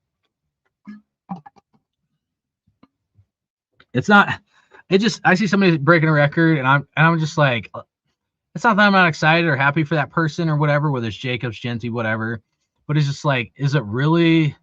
it's not, I see somebody breaking a record and I'm just like, it's not that I'm not excited or happy for that person or whatever, whether it's Jacobs, Genty, whatever, but it's just like, is it really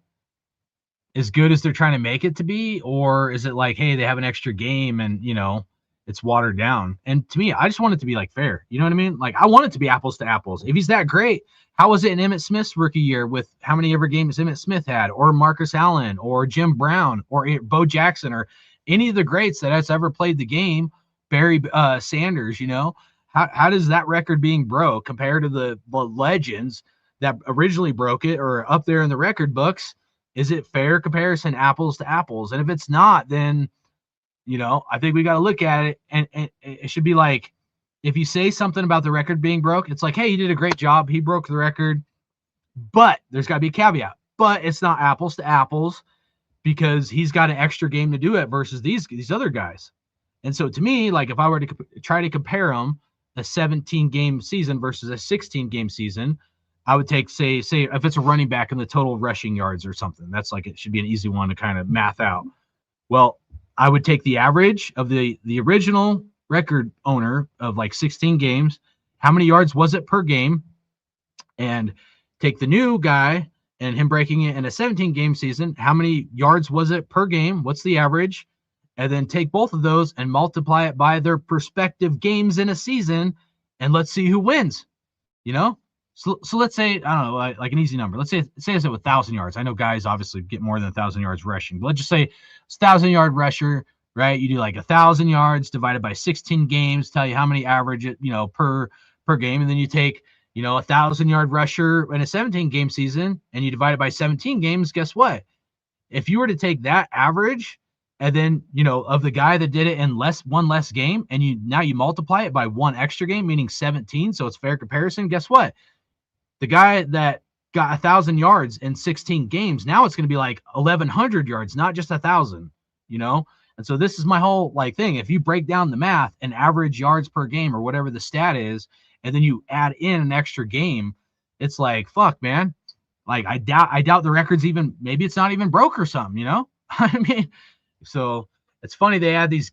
as good as they're trying to make it to be? Or is it like, hey, they have an extra game and, you know, it's watered down? And to me, I just want it to be like fair. You know what I mean? Like I want it to be apples to apples. If he's that great, how was it in Emmitt Smith's rookie year with how many ever games Emmitt Smith had, or Marcus Allen, or Jim Brown, or Bo Jackson, or any of the greats that has ever played the game, Barry Sanders, you know? How does that record being broke compared to the legends that originally broke it or up there in the record books? Is it fair comparison, apples to apples? And if it's not, then, you know, I think we got to look at it. And it should be like, if you say something about the record being broke, it's like, hey, he did a great job. He broke the record. But there's got to be a caveat. But it's not apples to apples because he's got an extra game to do it versus these other guys. And so to me, like if I were to try to compare them, a 17-game season versus a 16-game season, I would take, say if it's a running back in the total rushing yards or something, that's like, it should be an easy one to kind of math out. Well, I would take the average of the original record owner of like 16 games. How many yards was it per game? And take the new guy and him breaking it in a 17-game season. How many yards was it per game? What's the average? And then take both of those and multiply it by their respective games in a season. And let's see who wins, you know? So let's say, I don't know, like an easy number. Let's say it's 1,000 yards. I know guys obviously get more than 1,000 yards rushing, but let's just say it's 1,000-yard rusher, right? You do like 1,000 yards divided by 16 games, tell you how many average it, you know, per game. And then you take, you know, 1,000-yard rusher in a 17-game season and you divide it by 17 games. Guess what? If you were to take that average and then, you know, of the guy that did it in one less game, and now you multiply it by one extra game, meaning 17. So it's fair comparison. Guess what? The guy that got 1,000 yards in 16 games, now it's going to be like 1,100 yards, not just 1,000, you know? And so this is my whole like thing. If you break down the math and average yards per game or whatever the stat is, and then you add in an extra game, it's like, fuck, man. Like I doubt the record's even, maybe it's not even broke or something, you know? I mean, so it's funny they add these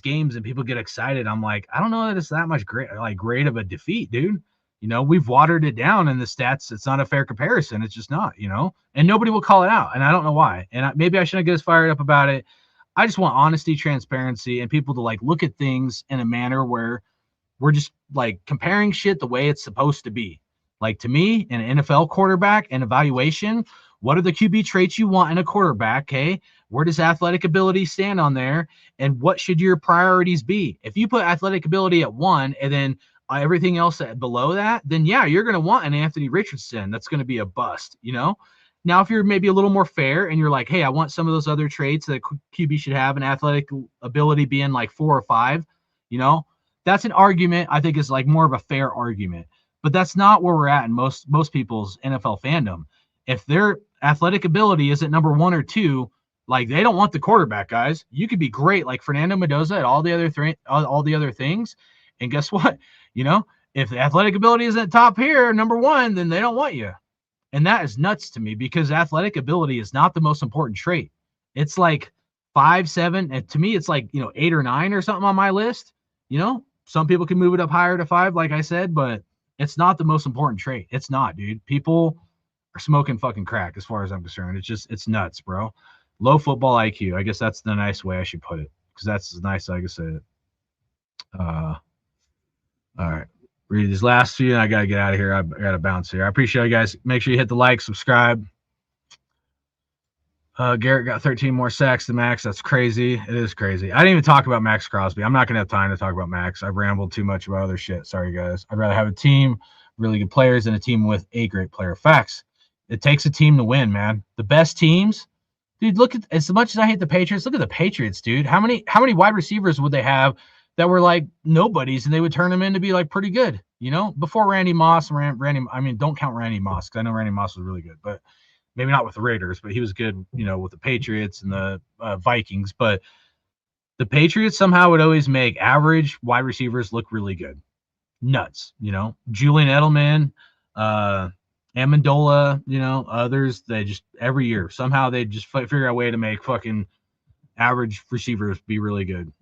games and people get excited. I'm like, I don't know that it's that much great of a defeat, dude. You know, we've watered it down in the stats. It's not a fair comparison. It's just not, you know, and nobody will call it out. And I don't know why. And maybe I shouldn't get as fired up about it. I just want honesty, transparency, and people to like look at things in a manner where we're just like comparing shit the way it's supposed to be. Like to me, an NFL quarterback and evaluation, what are the QB traits you want in a quarterback? Okay. Where does athletic ability stand on there? And what should your priorities be? If you put athletic ability at 1 and then everything else below that, then yeah, you're going to want an Anthony Richardson. That's going to be a bust, you know? Now, if you're maybe a little more fair and you're like, hey, I want some of those other traits that QB should have, an athletic ability being like 4 or 5, that's an argument I think is like more of a fair argument. But that's not where we're at in most people's NFL fandom. If their athletic ability isn't number 1 or 2, like they don't want the quarterback, guys. You could be great like Fernando Mendoza at all the other things, and guess what? If the athletic ability isn't top here, number 1, then they don't want you. And that is nuts to me because athletic ability is not the most important trait. It's like 5, 7, and to me, it's like 8 or 9 or something on my list. Some people can move it up higher to 5, like I said, but it's not the most important trait. It's not, dude. People are smoking fucking crack as far as I'm concerned. It's nuts, bro. Low football IQ. I guess that's the nice way I should put it because that's as nice as I can say it. All right. Read these last few, and I got to get out of here. I got to bounce here. I appreciate you guys. Make sure you hit the like, subscribe. Garrett got 13 more sacks than Max. That's crazy. It is crazy. I didn't even talk about Max Crosby. I'm not going to have time to talk about Max. I've rambled too much about other shit. Sorry, guys. I'd rather have a team, really good players, than a team with a great player. Facts. It takes a team to win, man. The best teams, dude, look at, as much as I hate the Patriots, look at the Patriots, dude. How many wide receivers would they have that were like nobodies, and they would turn them into be like pretty good, before Randy Moss. Don't count Randy Moss because I know Randy Moss was really good, but maybe not with the Raiders, but he was good, with the Patriots and the Vikings. But the Patriots somehow would always make average wide receivers look really good. Nuts, Julian Edelman, Amendola, others, they just every year somehow they just figure out a way to make fucking average receivers be really good.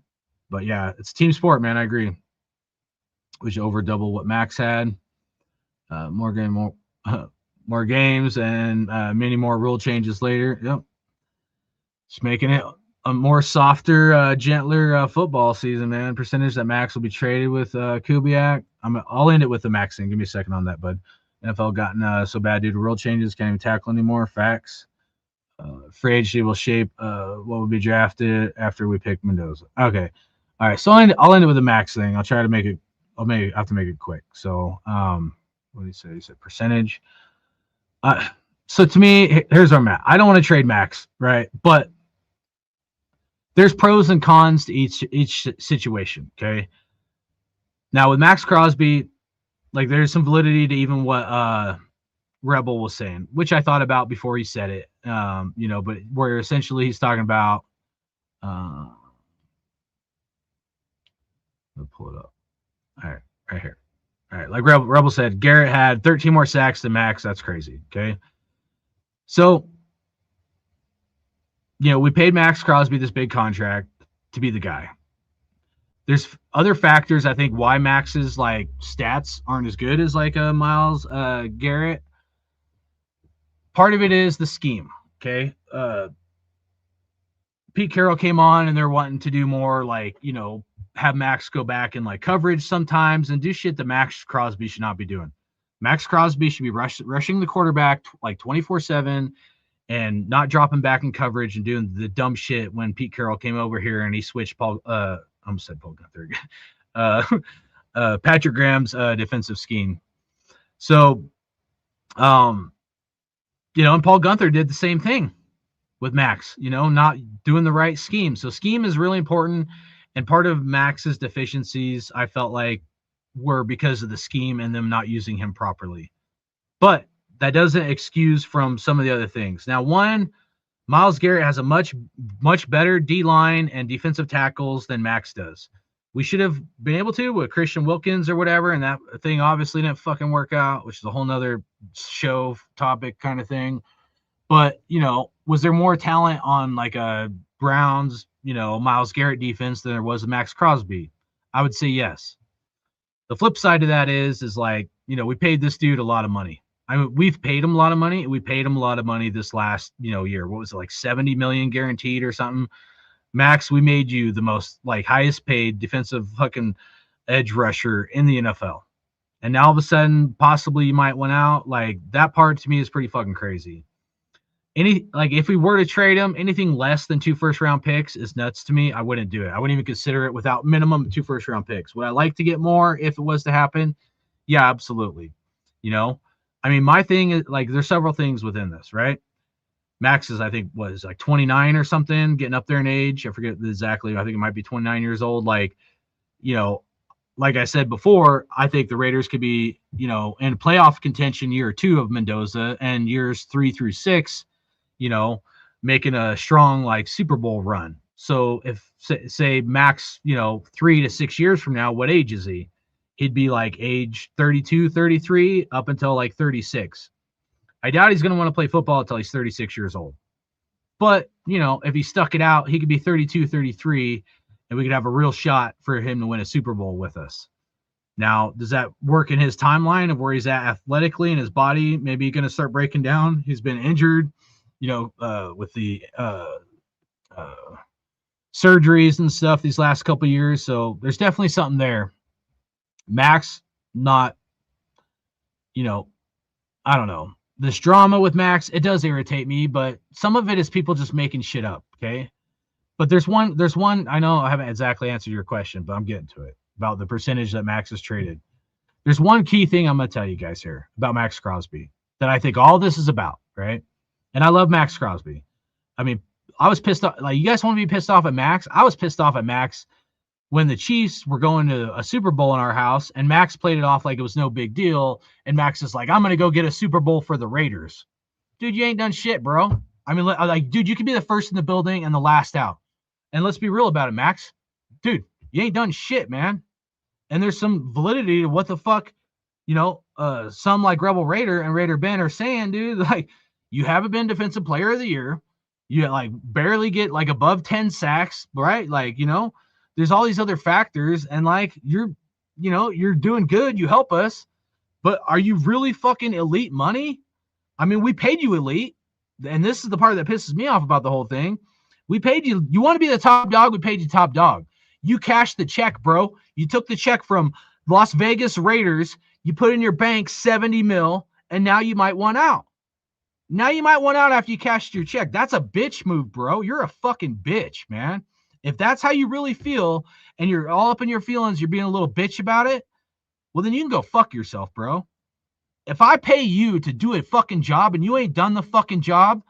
But yeah, it's a team sport, man. I agree. We should over double what Max had. More games and many more rule changes later. Yep. Just making it a more softer, gentler football season, man. Percentage that Max will be traded with Kubiak. I'll end it with the Max thing. Give me a second on that, bud. NFL gotten so bad due to rule changes, can't even tackle anymore. Facts. Free agency will shape what will be drafted after we pick Mendoza. Okay. All right. So I'll end it with the Max thing. I'll try to make it. I'll have to make it quick. So, what did he say? He said percentage. So to me, here's our Max. I don't want to trade Max, right? But there's pros and cons to each situation. Okay. Now with Max Crosby, like there's some validity to even what Rebel was saying, which I thought about before he said it. But where essentially he's talking about. I'll pull it up. All right, right here. All right, like Rebel said, Garrett had 13 more sacks than Max. That's crazy. Okay. So, we paid Max Crosby this big contract to be the guy. There's other factors, I think, why Max's like stats aren't as good as like a Myles Garrett. Part of it is the scheme. Okay. Pete Carroll came on and they're wanting to do more like, have Max go back in like coverage sometimes and do shit that Max Crosby should not be doing. Max Crosby should be rushing the quarterback like 24/7 and not dropping back in coverage and doing the dumb shit when Pete Carroll came over here and he switched Paul Gunther again. Patrick Graham's defensive scheme. So, and Paul Gunther did the same thing with Max, not doing the right scheme. So scheme is really important. And part of Max's deficiencies, I felt like, were because of the scheme and them not using him properly. But that doesn't excuse from some of the other things. Now, one, Myles Garrett has a much, much better D-line and defensive tackles than Max does. We should have been able to with Christian Wilkins or whatever, and that thing obviously didn't fucking work out, which is a whole nother show topic kind of thing. But, was there more talent on like a Browns, Myles Garrett defense than there was a Max Crosby? I would say yes. The flip side of that is like, we paid this dude a lot of money. I mean, we've paid him a lot of money. We paid him a lot of money this last, year. What was it, like 70 million guaranteed or something? Max, we made you the most like highest paid defensive fucking edge rusher in the NFL. And now all of a sudden, possibly you might win out. Like that part to me is pretty fucking crazy. If we were to trade him, anything less than 2 first-round picks is nuts to me. I wouldn't do it. I wouldn't even consider it without minimum 2 first-round picks. Would I like to get more if it was to happen? Yeah, absolutely. My thing is like there's several things within this, right? Max is, I think, was like 29 or something, getting up there in age. I forget exactly. I think it might be 29 years old. Like, you know, like I said before, I think the Raiders could be, you know, in playoff contention year 2 of Mendoza, and years 3 through 6, you know, making a strong like Super Bowl run. So if say Max, you know, 3 to 6 years from now, what age is he? He'd be like age 32, 33 up until like 36. I doubt he's going to want to play football until he's 36 years old. But, you know, if he stuck it out, he could be 32, 33, and we could have a real shot for him to win a Super Bowl with us. Now, does that work in his timeline of where he's at athletically and his body? Maybe he's going to start breaking down. He's been injured, you know, with the surgeries and stuff these last couple of years. So there's definitely something there. Max, not, you know, I don't know. This drama with Max, it does irritate me, but some of it is people just making shit up, okay? But there's one, I know I haven't exactly answered your question, but I'm getting to it, about the percentage that Max is traded. There's one key thing I'm going to tell you guys here about Max Crosby that I think all this is about, right? And I love Max Crosby. I mean, I was pissed off. Like, you guys want to be pissed off at Max? I was pissed off at Max when the Chiefs were going to a Super Bowl in our house, and Max played it off like it was no big deal. And Max is like, I'm going to go get a Super Bowl for the Raiders. Dude, you ain't done shit, bro. I mean, like, dude, you could be the first in the building and the last out. And let's be real about it, Max. Dude, you ain't done shit, man. And there's some validity to what the fuck, you know, some like Rebel Raider and Raider Ben are saying, dude. Like, you haven't been Defensive Player of the Year. You like barely get like above 10 sacks, right? Like, you know, there's all these other factors, and like you're doing good. You help us, but are you really fucking elite money? I mean, we paid you elite, and this is the part that pisses me off about the whole thing. We paid you. You want to be the top dog? We paid you top dog. You cashed the check, bro. You took the check from Las Vegas Raiders. You put in your bank 70 mil, and now you might want out. Now you might want out after you cashed your check. That's a bitch move, bro. You're a fucking bitch, man. If that's how you really feel and you're all up in your feelings, you're being a little bitch about it, well, then you can go fuck yourself, bro. If I pay you to do a fucking job and you ain't done the fucking job,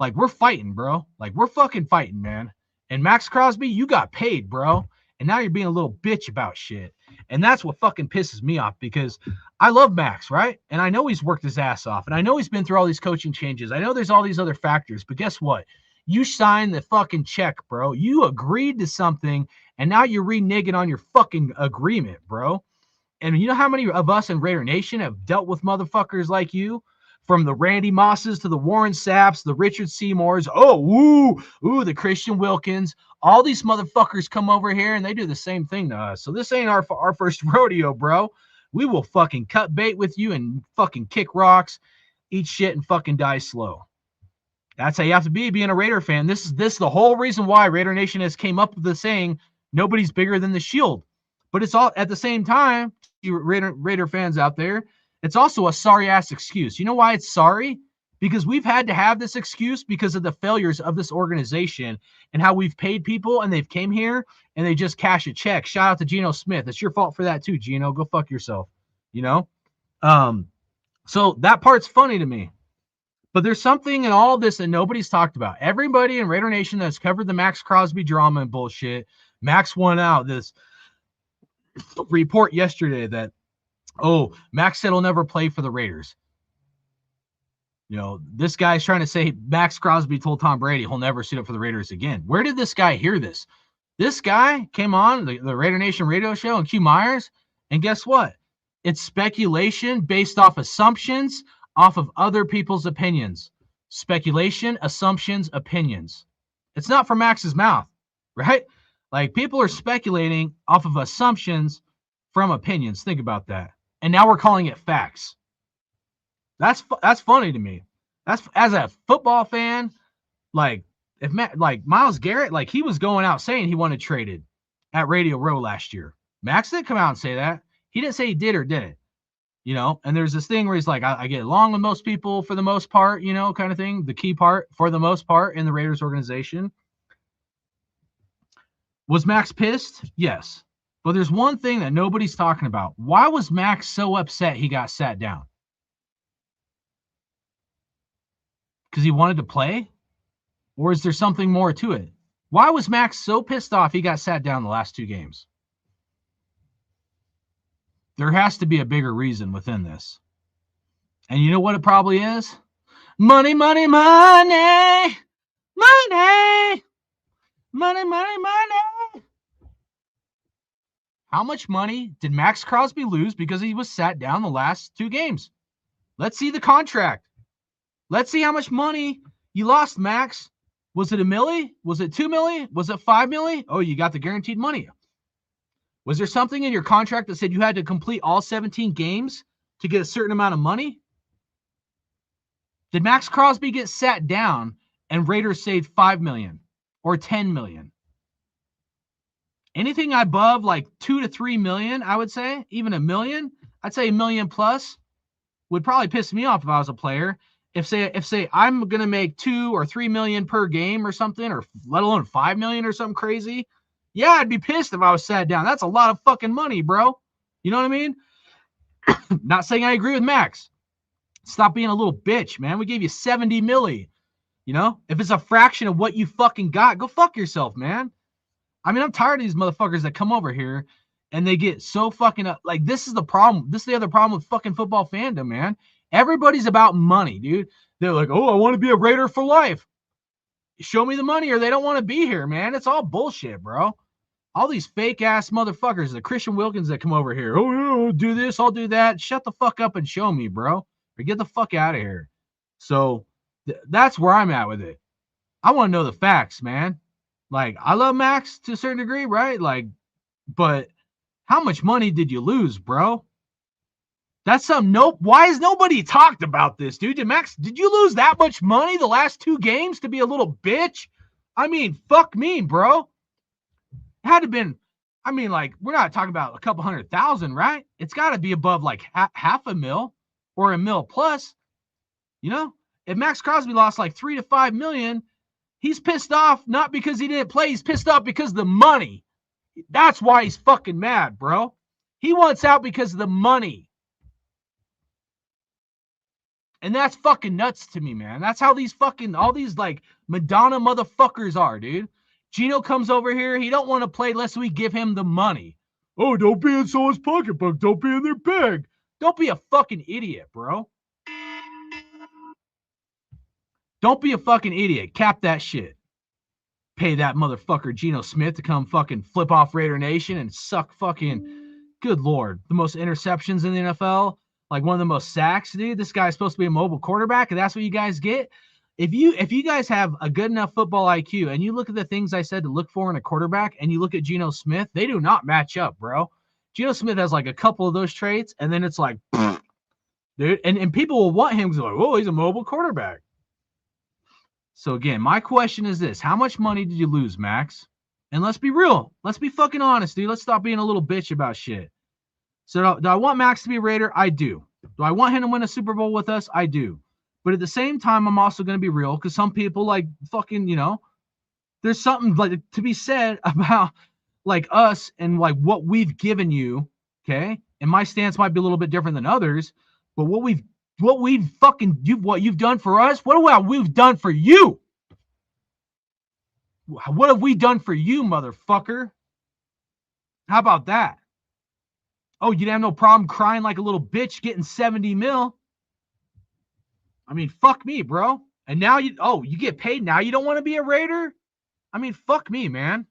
like, we're fighting, bro. Like, we're fucking fighting, man. And Max Crosby, you got paid, bro. And now you're being a little bitch about shit. And that's what fucking pisses me off, because I love Max, right? And I know he's worked his ass off. And I know he's been through all these coaching changes. I know there's all these other factors. But guess what? You signed the fucking check, bro. You agreed to something, and now you're reneging on your fucking agreement, bro. And you know how many of us in Raider Nation have dealt with motherfuckers like you? From the Randy Mosses to the Warren Sapps, the Richard Seymours, the Christian Wilkins. All these motherfuckers come over here and they do the same thing to us. So this ain't our first rodeo, bro. We will fucking cut bait with you and fucking kick rocks, eat shit, and fucking die slow. That's how you have to be being a Raider fan. This is the whole reason why Raider Nation has came up with the saying, nobody's bigger than the Shield. But it's all at the same time, you Raider fans out there, it's also a sorry-ass excuse. You know why it's sorry? Because we've had to have this excuse because of the failures of this organization and how we've paid people and they've came here and they just cash a check. Shout out to Geno Smith. It's your fault for that too, Geno. Go fuck yourself, you know? So that part's funny to me. But there's something in all this that nobody's talked about. Everybody in Raider Nation that's covered the Max Crosby drama and bullshit, Max won out. This report yesterday that, Max said he'll never play for the Raiders. You know, this guy's trying to say Max Crosby told Tom Brady he'll never suit up for the Raiders again. Where did this guy hear this? This guy came on the Raider Nation radio show and Q Myers, and guess what? It's speculation based off assumptions, off of other people's opinions. Speculation, assumptions, opinions. It's not from Max's mouth, right? Like, people are speculating off of assumptions from opinions. Think about that. And now we're calling it facts. That's funny to me. That's, as a football fan, like, if Myles Garrett, like, he was going out saying he wanted traded at Radio Row last year. Max didn't come out and say that. He didn't say he did or didn't. You know, and there's this thing where he's like, I get along with most people for the most part, you know, kind of thing. The key part, for the most part, in the Raiders organization. Was Max pissed? Yes. But there's one thing that nobody's talking about. Why was Max so upset he got sat down? Because he wanted to play? Or is there something more to it? Why was Max so pissed off he got sat down the last 2 games? There has to be a bigger reason within this. And you know what it probably is? Money, money, money. Money. Money, money, money. How much money did Max Crosby lose because he was sat down the last 2 games? Let's see the contract. Let's see how much money you lost, Max. Was it $1 million? Was it $2 million? Was it $5 million? Oh, you got the guaranteed money. Was there something in your contract that said you had to complete all 17 games to get a certain amount of money? Did Max Crosby get sat down and Raiders saved $5 million or $10 million? Anything above like $2 to $3 million, I would say, even $1 million, I'd say $1 million plus would probably piss me off if I was a player. If say I'm gonna make $2 or $3 million per game or something, or let alone $5 million or something crazy, yeah, I'd be pissed if I was sat down. That's a lot of fucking money, bro. You know what I mean? Not saying I agree with Max. Stop being a little bitch, man. We gave you $70 million. You know, if it's a fraction of what you fucking got, go fuck yourself, man. I mean, I'm tired of these motherfuckers that come over here and they get so fucking up. Like, this is the problem. This is the other problem with fucking football fandom, man. Everybody's about money, dude. They're like, oh, I want to be a Raider for life. Show me the money or they don't want to be here, man. It's all bullshit, bro. All these fake ass motherfuckers, the Christian Wilkins that come over here. Oh, yeah, I'll do this, I'll do that. Shut the fuck up and show me, bro. Or get the fuck out of here. So that's where I'm at with it. I want to know the facts, man. Like, I love Max to a certain degree, right? Like, but how much money did you lose, bro? That's something. Nope. Why has nobody talked about this, dude? Did you lose that much money the last 2 games to be a little bitch? I mean, fuck me, bro. It had to have been, I mean, like, we're not talking about a couple 100,000, right? It's got to be above like half a mil or $1 million plus. You know, if Max Crosby lost like $3 to $5 million, he's pissed off not because he didn't play. He's pissed off because of the money. That's why he's fucking mad, bro. He wants out because of the money. And that's fucking nuts to me, man. That's how all these like Madonna motherfuckers are, dude. Gino comes over here. He don't want to play unless we give him the money. Oh, don't be in someone's pocketbook. Don't be in their bag. Don't be a fucking idiot, bro. Don't be a fucking idiot. Cap that shit. Pay that motherfucker Geno Smith to come fucking flip off Raider Nation and suck fucking, good Lord, the most interceptions in the NFL. Like one of the most sacks, dude. This guy's supposed to be a mobile quarterback, and that's what you guys get. If you guys have a good enough football IQ and you look at the things I said to look for in a quarterback and you look at Geno Smith, they do not match up, bro. Geno Smith has like a couple of those traits, and then it's like, dude, and people will want him because they're like, oh, he's a mobile quarterback. So again, my question is this: how much money did you lose, Max? And let's be real. Let's be fucking honest, dude. Let's stop being a little bitch about shit. So do I want Max to be a Raider? I do. Do I want him to win a Super Bowl with us? I do. But at the same time, I'm also going to be real because some people like fucking, you know, there's something like to be said about like us and like what we've given you, okay? And my stance might be a little bit different than others, but what you've done for us, what have we done for you? What have we done for you, motherfucker? How about that? Oh, you didn't have no problem crying like a little bitch getting 70 mil. I mean, fuck me, bro. And now you get paid now. You don't want to be a Raider? I mean, fuck me, man.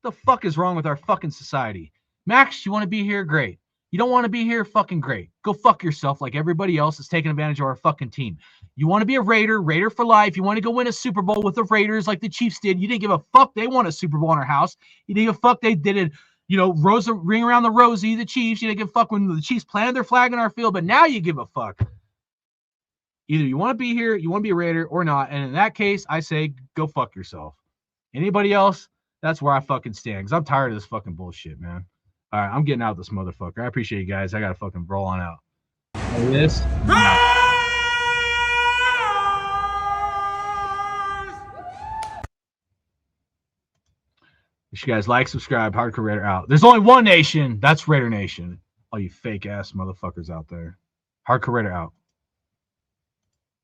What the fuck is wrong with our fucking society? Max, you want to be here? Great. You don't want to be here? Fucking great. Go fuck yourself like everybody else is taking advantage of our fucking team. You want to be a Raider for life. You want to go win a Super Bowl with the Raiders like the Chiefs did. You didn't give a fuck they won a Super Bowl in our house. You didn't give a fuck they did it. You know, ring around the Rosie, the Chiefs. You didn't give a fuck when the Chiefs planted their flag in our field, but now you give a fuck. Either you want to be here, you want to be a Raider, or not. And in that case, I say, go fuck yourself. Anybody else, that's where I fucking stand. Because I'm tired of this fucking bullshit, man. All right, I'm getting out this motherfucker. I appreciate you guys. I got to fucking roll on out. Like this. You guys like, subscribe, Hardcore Raider out. There's only one nation. That's Raider Nation. All you fake ass motherfuckers out there. Hardcore Raider out.